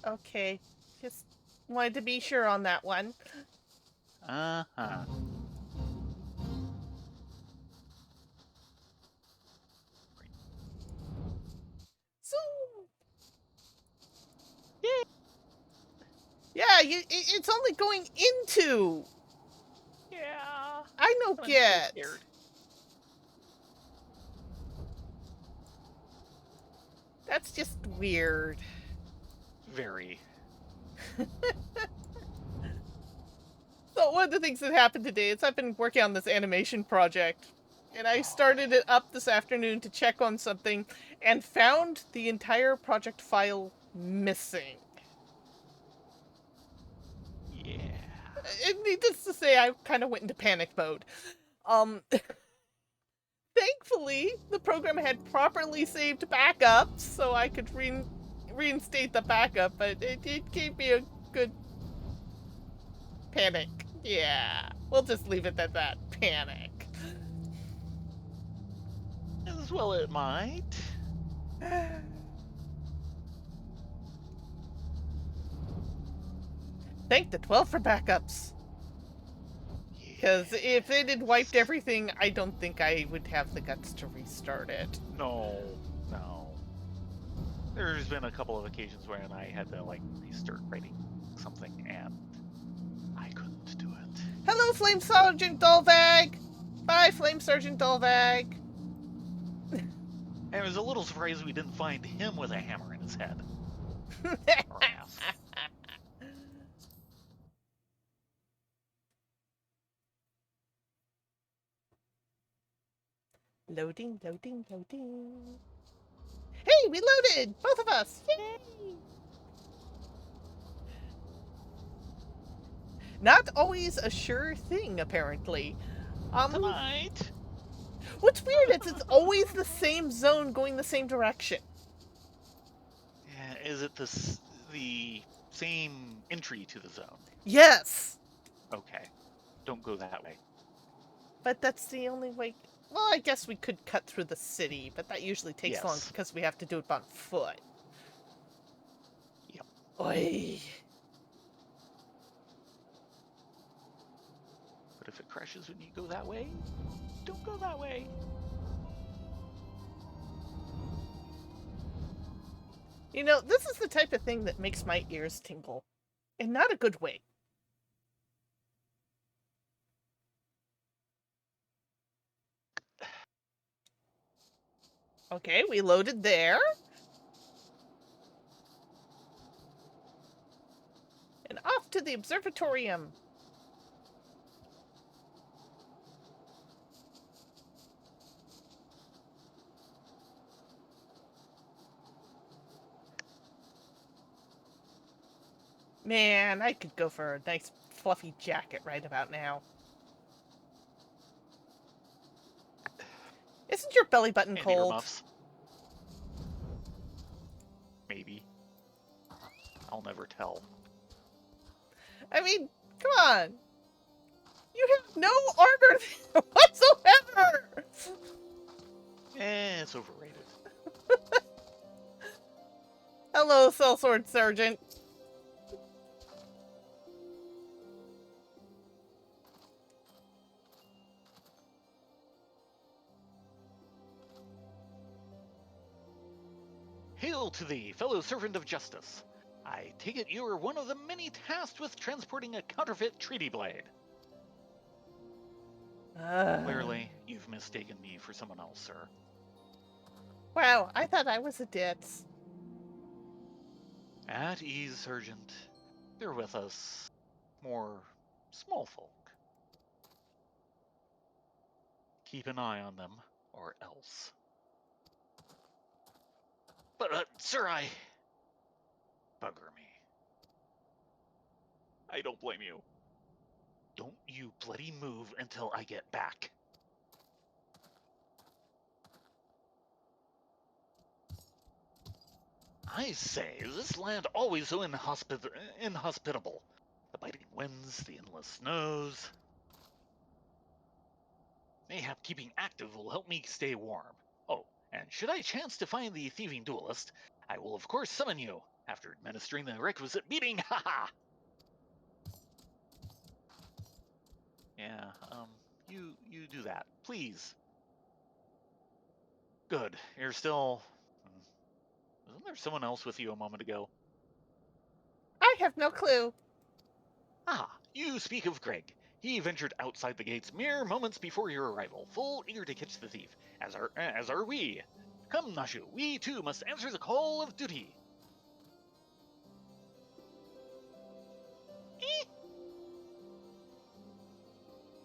Okay, just wanted to be sure on that one. Uh-huh. So, yeah, it's only going into. Yeah. I know, I'm get. so scared. That's just weird. Very. So one of the things that happened today is I've been working on this animation project, and I started it up this afternoon to check on something and found the entire project file missing. Yeah. And needless to say, I kind of went into panic mode. Thankfully, the program had properly saved backups, so I could reinstate the backup, but it gave me a good panic. Yeah, we'll just leave it at that. Panic. As well it might. Thank the 12 for backups. Because if it had wiped everything, I don't think I would have the guts to restart it. No. There's been a couple of occasions when I had to, restart writing something, and I couldn't do it. Hello, Flame Sergeant Dolvag! Bye, Flame Sergeant Dolvag! I was a little surprised we didn't find him with a hammer in his head. Or ass. Loading. Hey, we loaded! Both of us! Yay! Not always a sure thing, apparently. Tonight. What's weird is it's always the same zone going the same direction. Yeah, is it the same entry to the zone? Yes! Okay. Don't go that way. But that's the only way. Well, I guess we could cut through the city, but that usually takes long because we have to do it on foot. Yep. Oi. But if it crashes when you go that way, don't go that way. You know, this is the type of thing that makes my ears tingle. In not a good way. Okay, we loaded there. And off off to the observatorium. Man, I could go for a nice fluffy jacket right about now. Isn't your belly button And cold? earmuffs. Maybe. I'll never tell. I mean, come on. You have no armor whatsoever! It's overrated. Hello, Sellsword Sergeant. Hail to thee, fellow servant of justice. I take it you are one of the many tasked with transporting a counterfeit treaty blade. Clearly, you've mistaken me for someone else, sir. Wow, I thought I was a ditz. At ease, Sergeant. They're with us. More small folk. Keep an eye on them, or else. But, sir, Bugger me. I don't blame you. Don't you bloody move until I get back. I say, is this land always so inhospitable? The biting winds, the endless snows. Mayhap keeping active will help me stay warm. Oh, and should I chance to find the thieving duelist, I will of course summon you, after administering the requisite beating, haha! Yeah, you do that, please. Good, you're still... Wasn't there someone else with you a moment ago? I have no clue. Ah, you speak of Greg. He ventured outside the gates mere moments before your arrival, full eager to catch the thief, as are we. Come, Nashu, we too must answer the call of duty.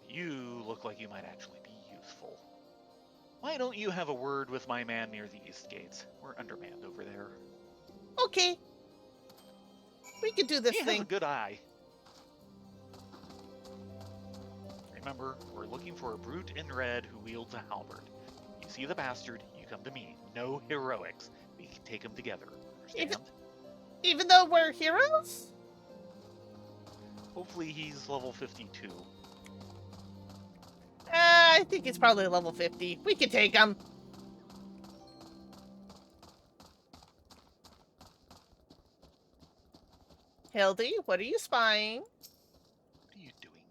You look like you might actually be useful. Why don't you have a word with my man near the east gates? We're undermanned over there. Okay. We could do this He thing. has a good eye. Remember, we're looking for a brute in red who wields a halberd. You see the bastard, you come to me. No heroics. We can take him together. Understand? Even though we're heroes? Hopefully he's level 52. I think he's probably level 50. We can take him. Hildy, what are you spying? What are you doing?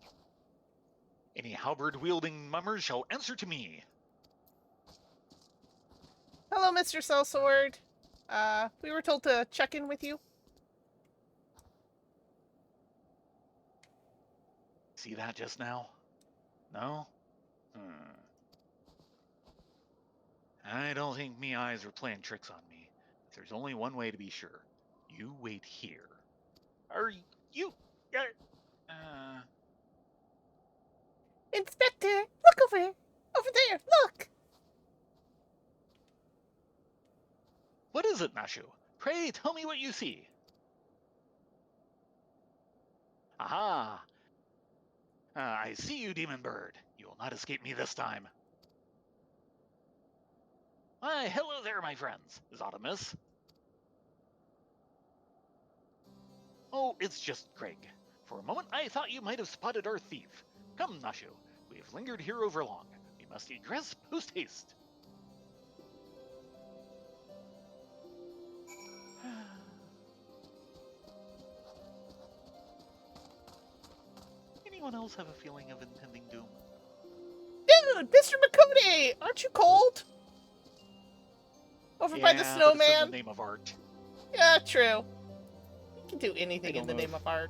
Any halberd-wielding mummers shall answer to me. Hello, Mr. Sellsword. We were told to check in with you. See that just now? No? I don't think me eyes are playing tricks on me. But there's only one way to be sure. You wait here. Are you... Inspector, look over. Over there, look. What is it, Nashu? Pray tell me what you see. Aha! I see you, demon bird. You will not escape me this time. Why, hello there, my friends. Is aught amiss? Oh, it's just Greg. For a moment, I thought you might have spotted our thief. Come, Nashu. We have lingered here overlong. We must egress post-haste. Anyone else have a feeling of impending doom? Dude, Mr. Makode, aren't you cold? Over by the But it's in snowman? the name of art. Yeah, true. You can do anything I in the don't know name of art.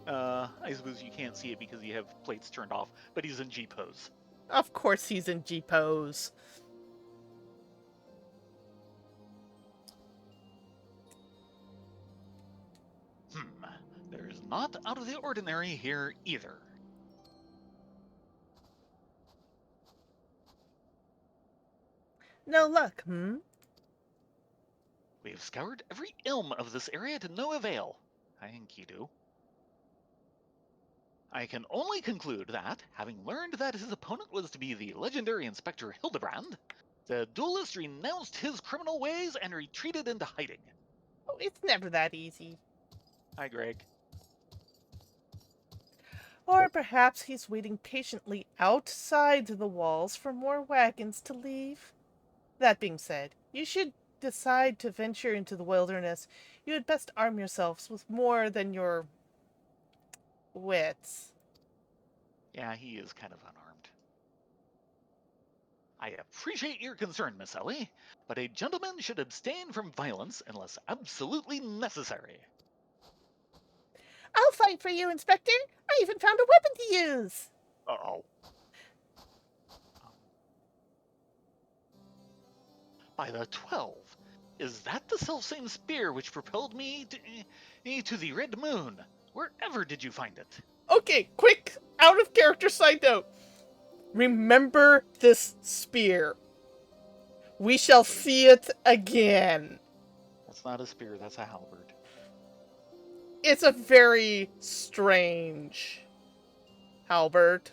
I suppose you can't see it because you have plates turned off, but he's in G pose. Of course he's in G pose. There's not out of the ordinary here either. No luck, We have scoured every ilm of this area to no avail. Enkidu. I can only conclude that, having learned that his opponent was to be the legendary Inspector Hildebrand, the duelist renounced his criminal ways and retreated into hiding. Oh, it's never that easy. Hi, Greg. Or perhaps he's waiting patiently outside the walls for more wagons to leave. That being said, you should decide to venture into the wilderness. You had best arm yourselves with more than your wits. Yeah, he is kind of unarmed. I appreciate your concern, Miss Ellie, but a gentleman should abstain from violence unless absolutely necessary. I'll fight for you, Inspector. I even found a weapon to use. Uh-oh. By the 12, is that the selfsame spear which propelled me to the Red Moon? Wherever did you find it? Okay, quick, out of character side note. Remember this spear. We shall see it again. That's not a spear, that's a halberd. It's a very strange halberd.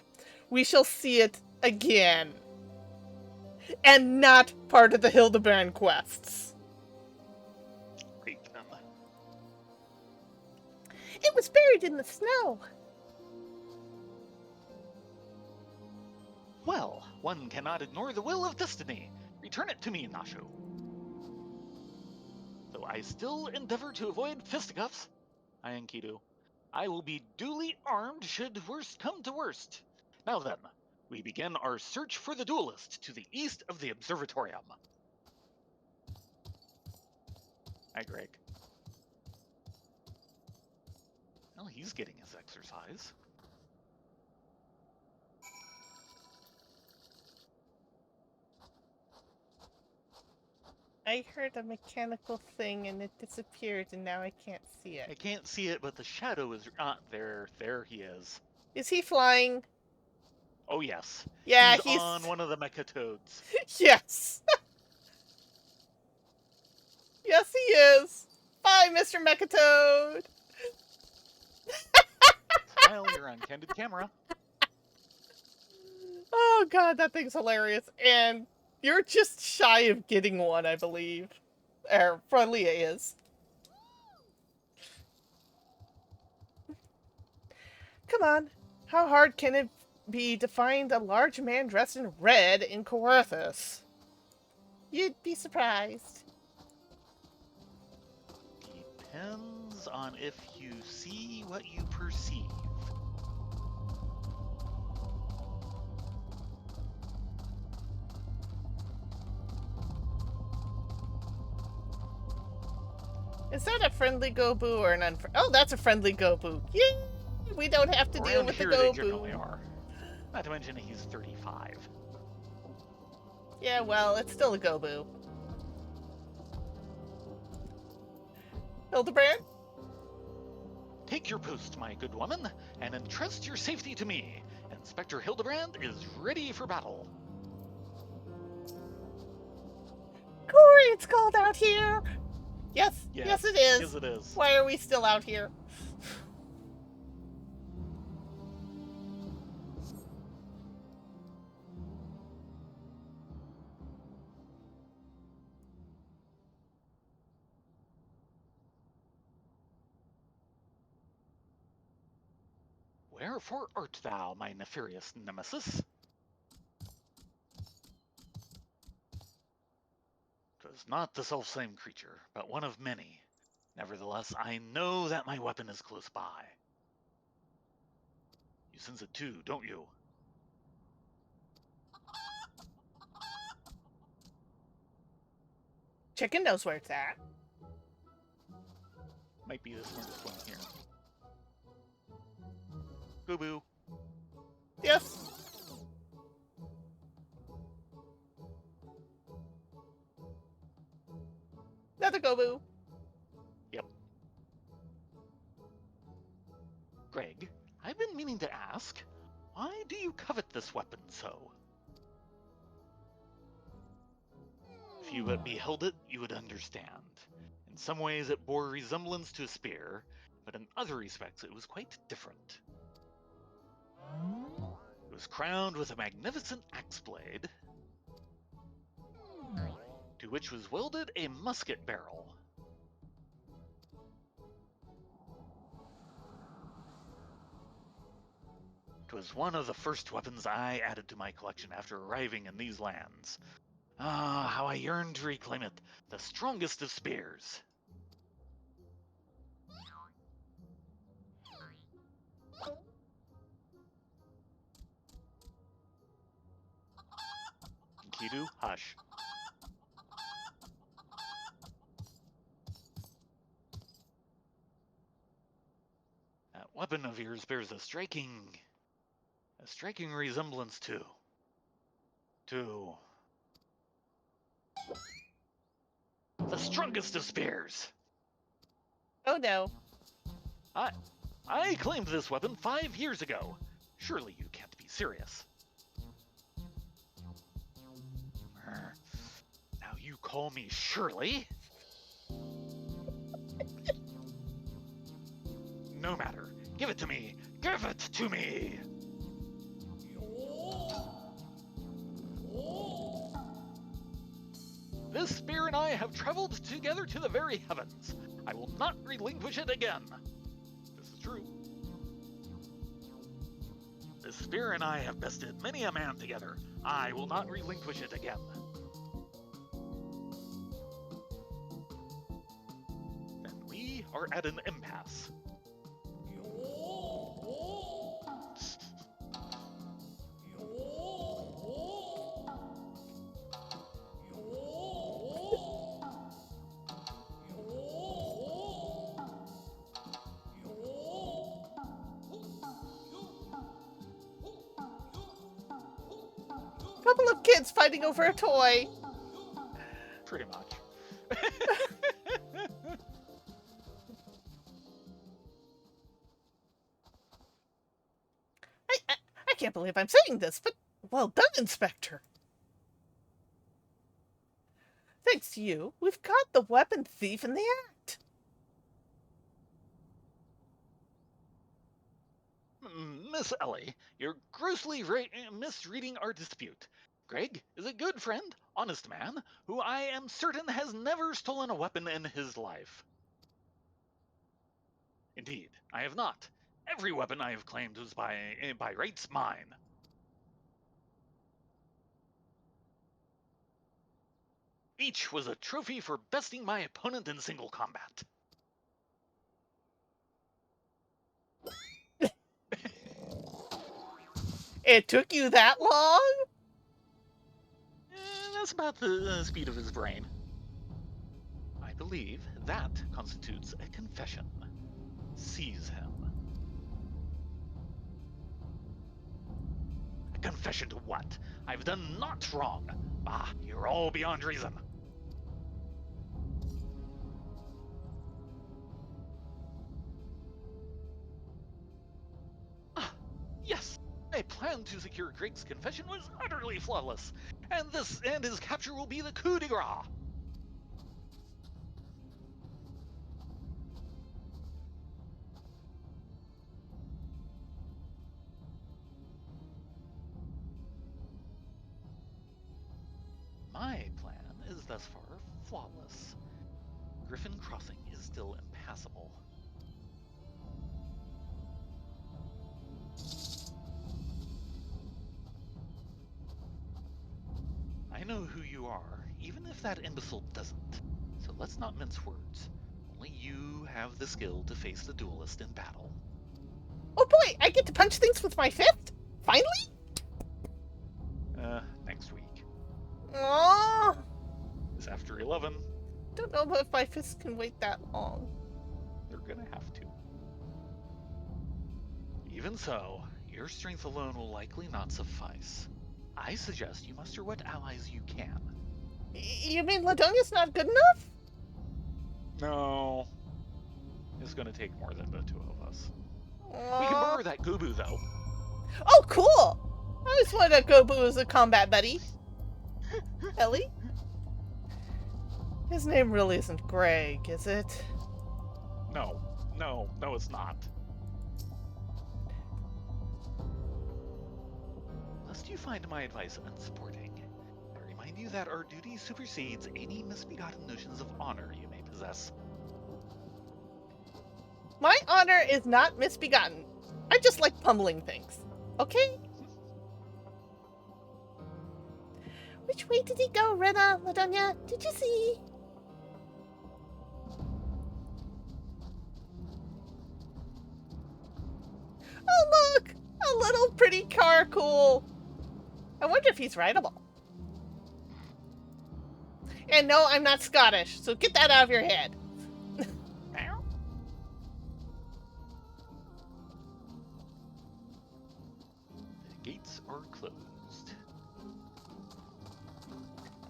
We shall see it again. And not part of the Hildebrand quests. Great, then. It was buried in the snow. Well, one cannot ignore the will of destiny. Return it to me, Nashu. Though I still endeavor to avoid fisticuffs, Enkidu, I will be duly armed should worst come to worst. Now then, we begin our search for the duelist to the east of the observatorium. Hi, Greg. Well, he's getting his exercise. I heard a mechanical thing and it disappeared and now I can't see it. I can't see it, but the shadow is there. There he is. Is he flying? Oh yes. Yeah, he's on one of the mechatoads. Yes. Yes, he is. Bye, Mr. Mechatoad. Smile, you're on candid camera. Oh god, that thing's hilarious. And you're just shy of getting one, I believe. Or Leah is. Come on. How hard can it be to find a large man dressed in red in Coerthus? You'd be surprised. Depends on if you see what you perceive. Is that a friendly Gobu or an unfriendly? Oh, that's a friendly Gobu. Yay! We don't have to deal Around with the here they generally Gobu. are. Not to mention he's 35. Yeah, well, it's still a Gobu. Hildebrand? Take your post, my good woman, and entrust your safety to me. Inspector Hildebrand is ready for battle. Corey, it's cold out here. Yes, yes it is. Yes, it is. Why are we still out here? Wherefore art thou, my nefarious nemesis? 'Twas not the selfsame creature, but one of many. Nevertheless, I know that my weapon is close by. You sense it too, don't you? Chicken knows where it's at. Might be this one here. Boo boo. Yes. Another Gobu. Yep. going to ask, why do you covet this weapon so? If you but beheld it, you would understand. In some ways it bore resemblance to a spear, but in other respects it was quite different. It was crowned with a magnificent axe blade, to which was welded a musket barrel. It was one of the first weapons I added to my collection after arriving in these lands. Ah, how I yearn to reclaim it, the strongest of spears. Kidu, hush. That weapon of yours bears a striking resemblance to the strongest of spears. Oh no. I claimed this weapon 5 years ago. Surely you can't be serious. Now you call me Shirley? No matter. Give it to me. Give it to me! This spear and I have traveled together to the very heavens. I will not relinquish it again. This is true. This spear and I have bested many a man together. I will not relinquish it again. Then we are at an impasse. Couple of kids fighting over a toy. Pretty much. I can't believe I'm saying this, but well done, Inspector. Thanks to you, we've caught the weapon thief in the act. Miss Ellie, you're grossly misreading our dispute. Greg is a good friend, honest man, who I am certain has never stolen a weapon in his life. Indeed, I have not. Every weapon I have claimed was by rights mine. Each was a trophy for besting my opponent in single combat. It took you that long? That's about the speed of his brain. I believe that constitutes a confession. Seize him. A confession to what? I've done naught wrong. Ah, you're all beyond reason. Ah, yes. My plan to secure Greg's confession was utterly flawless, and his capture will be the coup de grace. My plan is thus far flawless. Griffin Crossing is still impassable. I know who you are, even if that imbecile doesn't. So let's not mince words. Only you have the skill to face the duelist in battle. Oh boy, I get to punch things with my fist? Finally? Next week. Oh, It's after 11. don't know if my fist can wait that long. They're gonna have to. Even so, your strength alone will likely not suffice. I suggest you muster what allies you can. You mean Ladonia's not good enough? No. It's gonna take more than the two of us. We can borrow that Gobu, though. Oh, cool! I just wanted to go boo as a combat buddy. Ellie? His name really isn't Greg, is it? No, it's not. Lest you find my advice unsupporting, I remind you that our duty supersedes any misbegotten notions of honor you may possess. My honor is not misbegotten. I just like pummeling things. Okay? Which way did he go, Rena, Ladonia? Did you see? Oh, look! A little pretty car, cool. I wonder if he's rideable. And no, I'm not Scottish, so get that out of your head. The gates are closed.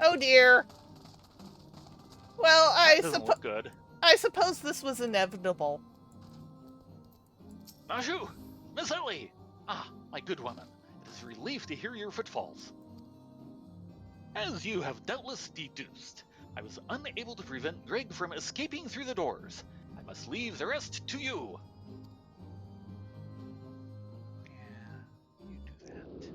Oh dear. Well, That doesn't look good. I suppose this was inevitable. Najou! Miss Ellie! Ah, my good woman. It is a relief to hear your footfalls. As you have doubtless deduced, I was unable to prevent Greg from escaping through the doors. I must leave the rest to you. Yeah, you do that.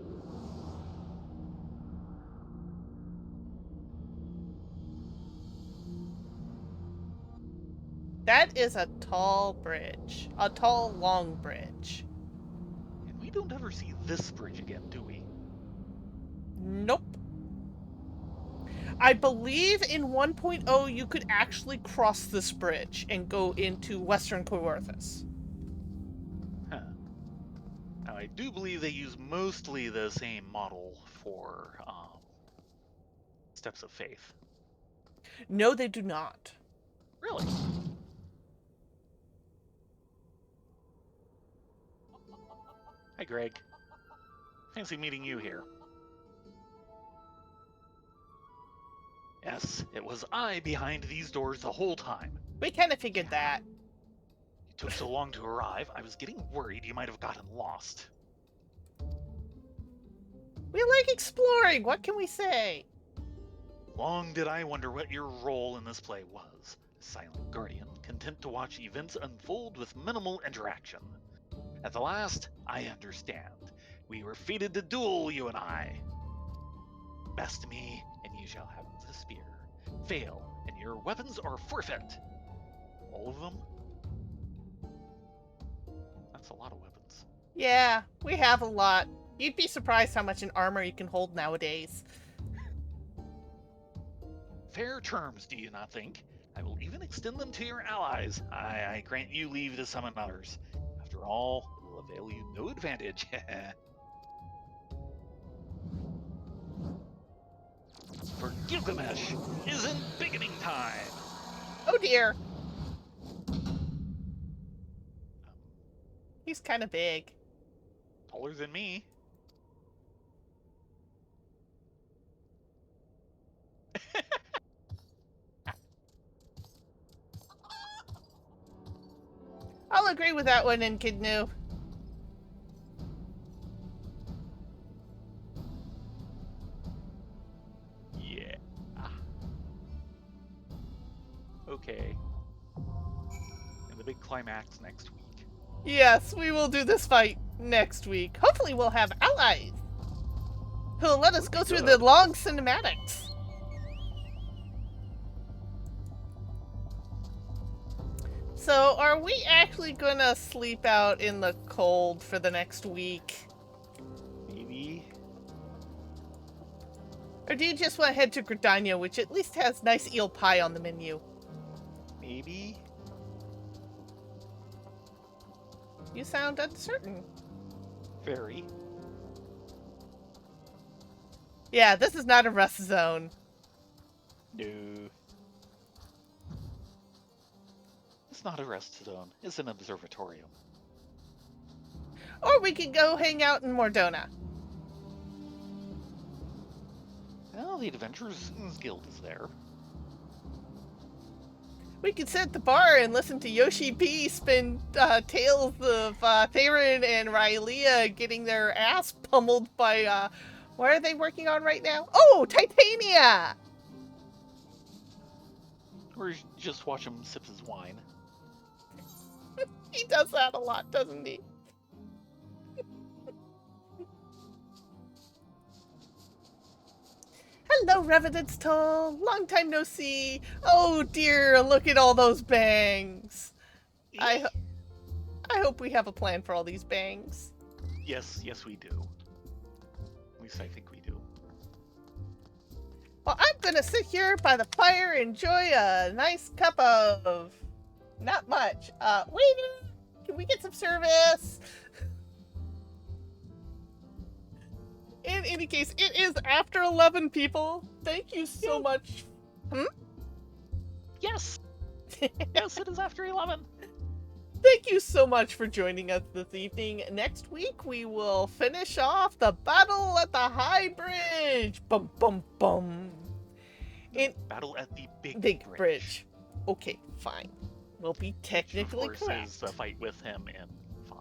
That is a tall bridge. A tall, long bridge. And we don't ever see this bridge again, do we? Nope. I believe in 1.0 you could actually cross this bridge and go into Western Coerthas. Huh. Now, I do believe they use mostly the same model for Steps of Faith. No, they do not. Really? Hi, Greg. Fancy meeting you here. Yes, it was I behind these doors the whole time. We kind of figured that. You took so long to arrive, I was getting worried you might have gotten lost. We like exploring. What can we say? Long did I wonder what your role in this play was. A silent guardian, content to watch events unfold with minimal interaction. At the last, I understand. We were fated to duel, you and I. Best me, and you shall have the spear. Fail, and your weapons are forfeit. All of them? That's a lot of weapons. Yeah, we have a lot. You'd be surprised how much an armor you can hold nowadays. Fair terms, do you not think? I will even extend them to your allies. I grant you leave to summon others. After all, it will avail you no advantage. For Gilgamesh is in beginning time. Oh dear. He's kind of big. Taller than me. I'll agree with that one, Enkidnu. Yeah. Okay. And the big climax next week. Yes, we will do this fight next week. Hopefully we'll have allies who'll let us go through the long cinematics. So, are we actually gonna sleep out in the cold for the next week? Maybe. Or do you just want to head to Gridania, which at least has nice eel pie on the menu? Maybe. You sound uncertain. Very. Yeah, this is not a rest zone. No. It's not a rest zone. It's an observatorium. Or we could go hang out in Mordona. Well, the Adventurers Guild is there. We could sit at the bar and listen to Yoshi P spin tales of Theron and Rylea getting their ass pummeled by, what are they working on right now? Oh, Titania! Or just watch him sip his wine. He does that a lot, doesn't he? Hello, Revenants Toll. Long time no see. Oh dear, look at all those bangs. I hope we have a plan for all these bangs. Yes, we do. At least I think we do. Well, I'm gonna sit here by the fire, enjoy a nice cup of... not much. Waiter, can we get some service? In any case, it is after 11, people. Thank you so much. Yes! Yes, it is after 11. Thank you so much for joining us this evening. Next week, we will finish off the battle at the High Bridge. Bum, bum, bum. Battle at the Big Bridge. Okay, fine. We'll be technically Which, of course, correct. is the fight with him in 5.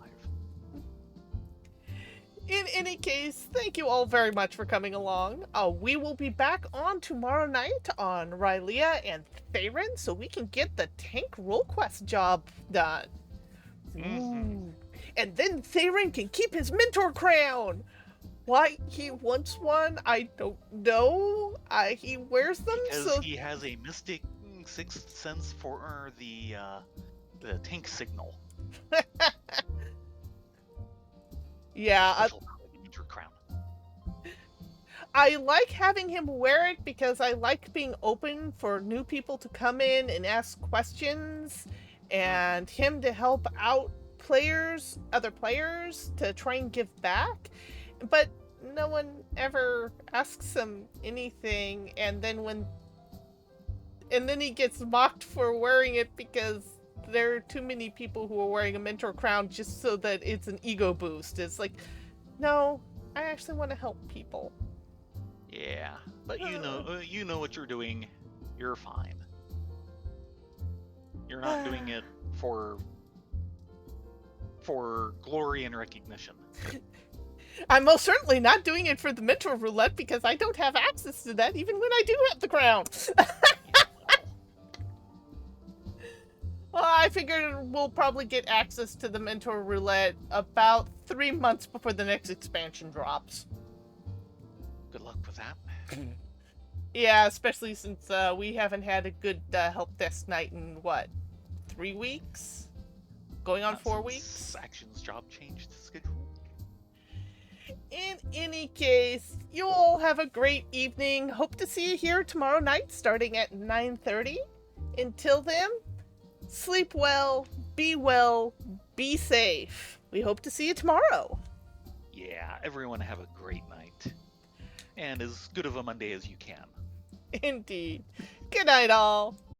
In any case, thank you all very much for coming along. We will be back on tomorrow night on Rylea and Theron, so we can get the tank role quest job done. Ooh. And then Theron can keep his mentor crown. Why he wants one, I don't know. He wears them Because so he has a mystic sixth sense for the tank signal. yeah. Special mentor crown. I like having him wear it because I like being open for new people to come in and ask questions, and him to help out other players to try and give back. But no one ever asks him anything, and then he gets mocked for wearing it because there are too many people who are wearing a mentor crown just so that it's an ego boost. It's like, no, I actually want to help people. Yeah, but you know what you're doing. You're fine. You're not doing it for glory and recognition. I'm most certainly not doing it for the mentor roulette because I don't have access to that even when I do have the crown. Well, I figured we'll probably get access to the mentor roulette about 3 months before the next expansion drops. Good luck with that. Yeah, especially since we haven't had a good help desk night in, 3 weeks? Going on 4 weeks? Action's job changed the schedule. In any case, you all have a great evening. Hope to see you here tomorrow night starting at 9:30. Until then, sleep well, be safe. We hope to see you tomorrow. Yeah, everyone have a great night. And as good of a Monday as you can. Indeed. Good night, all.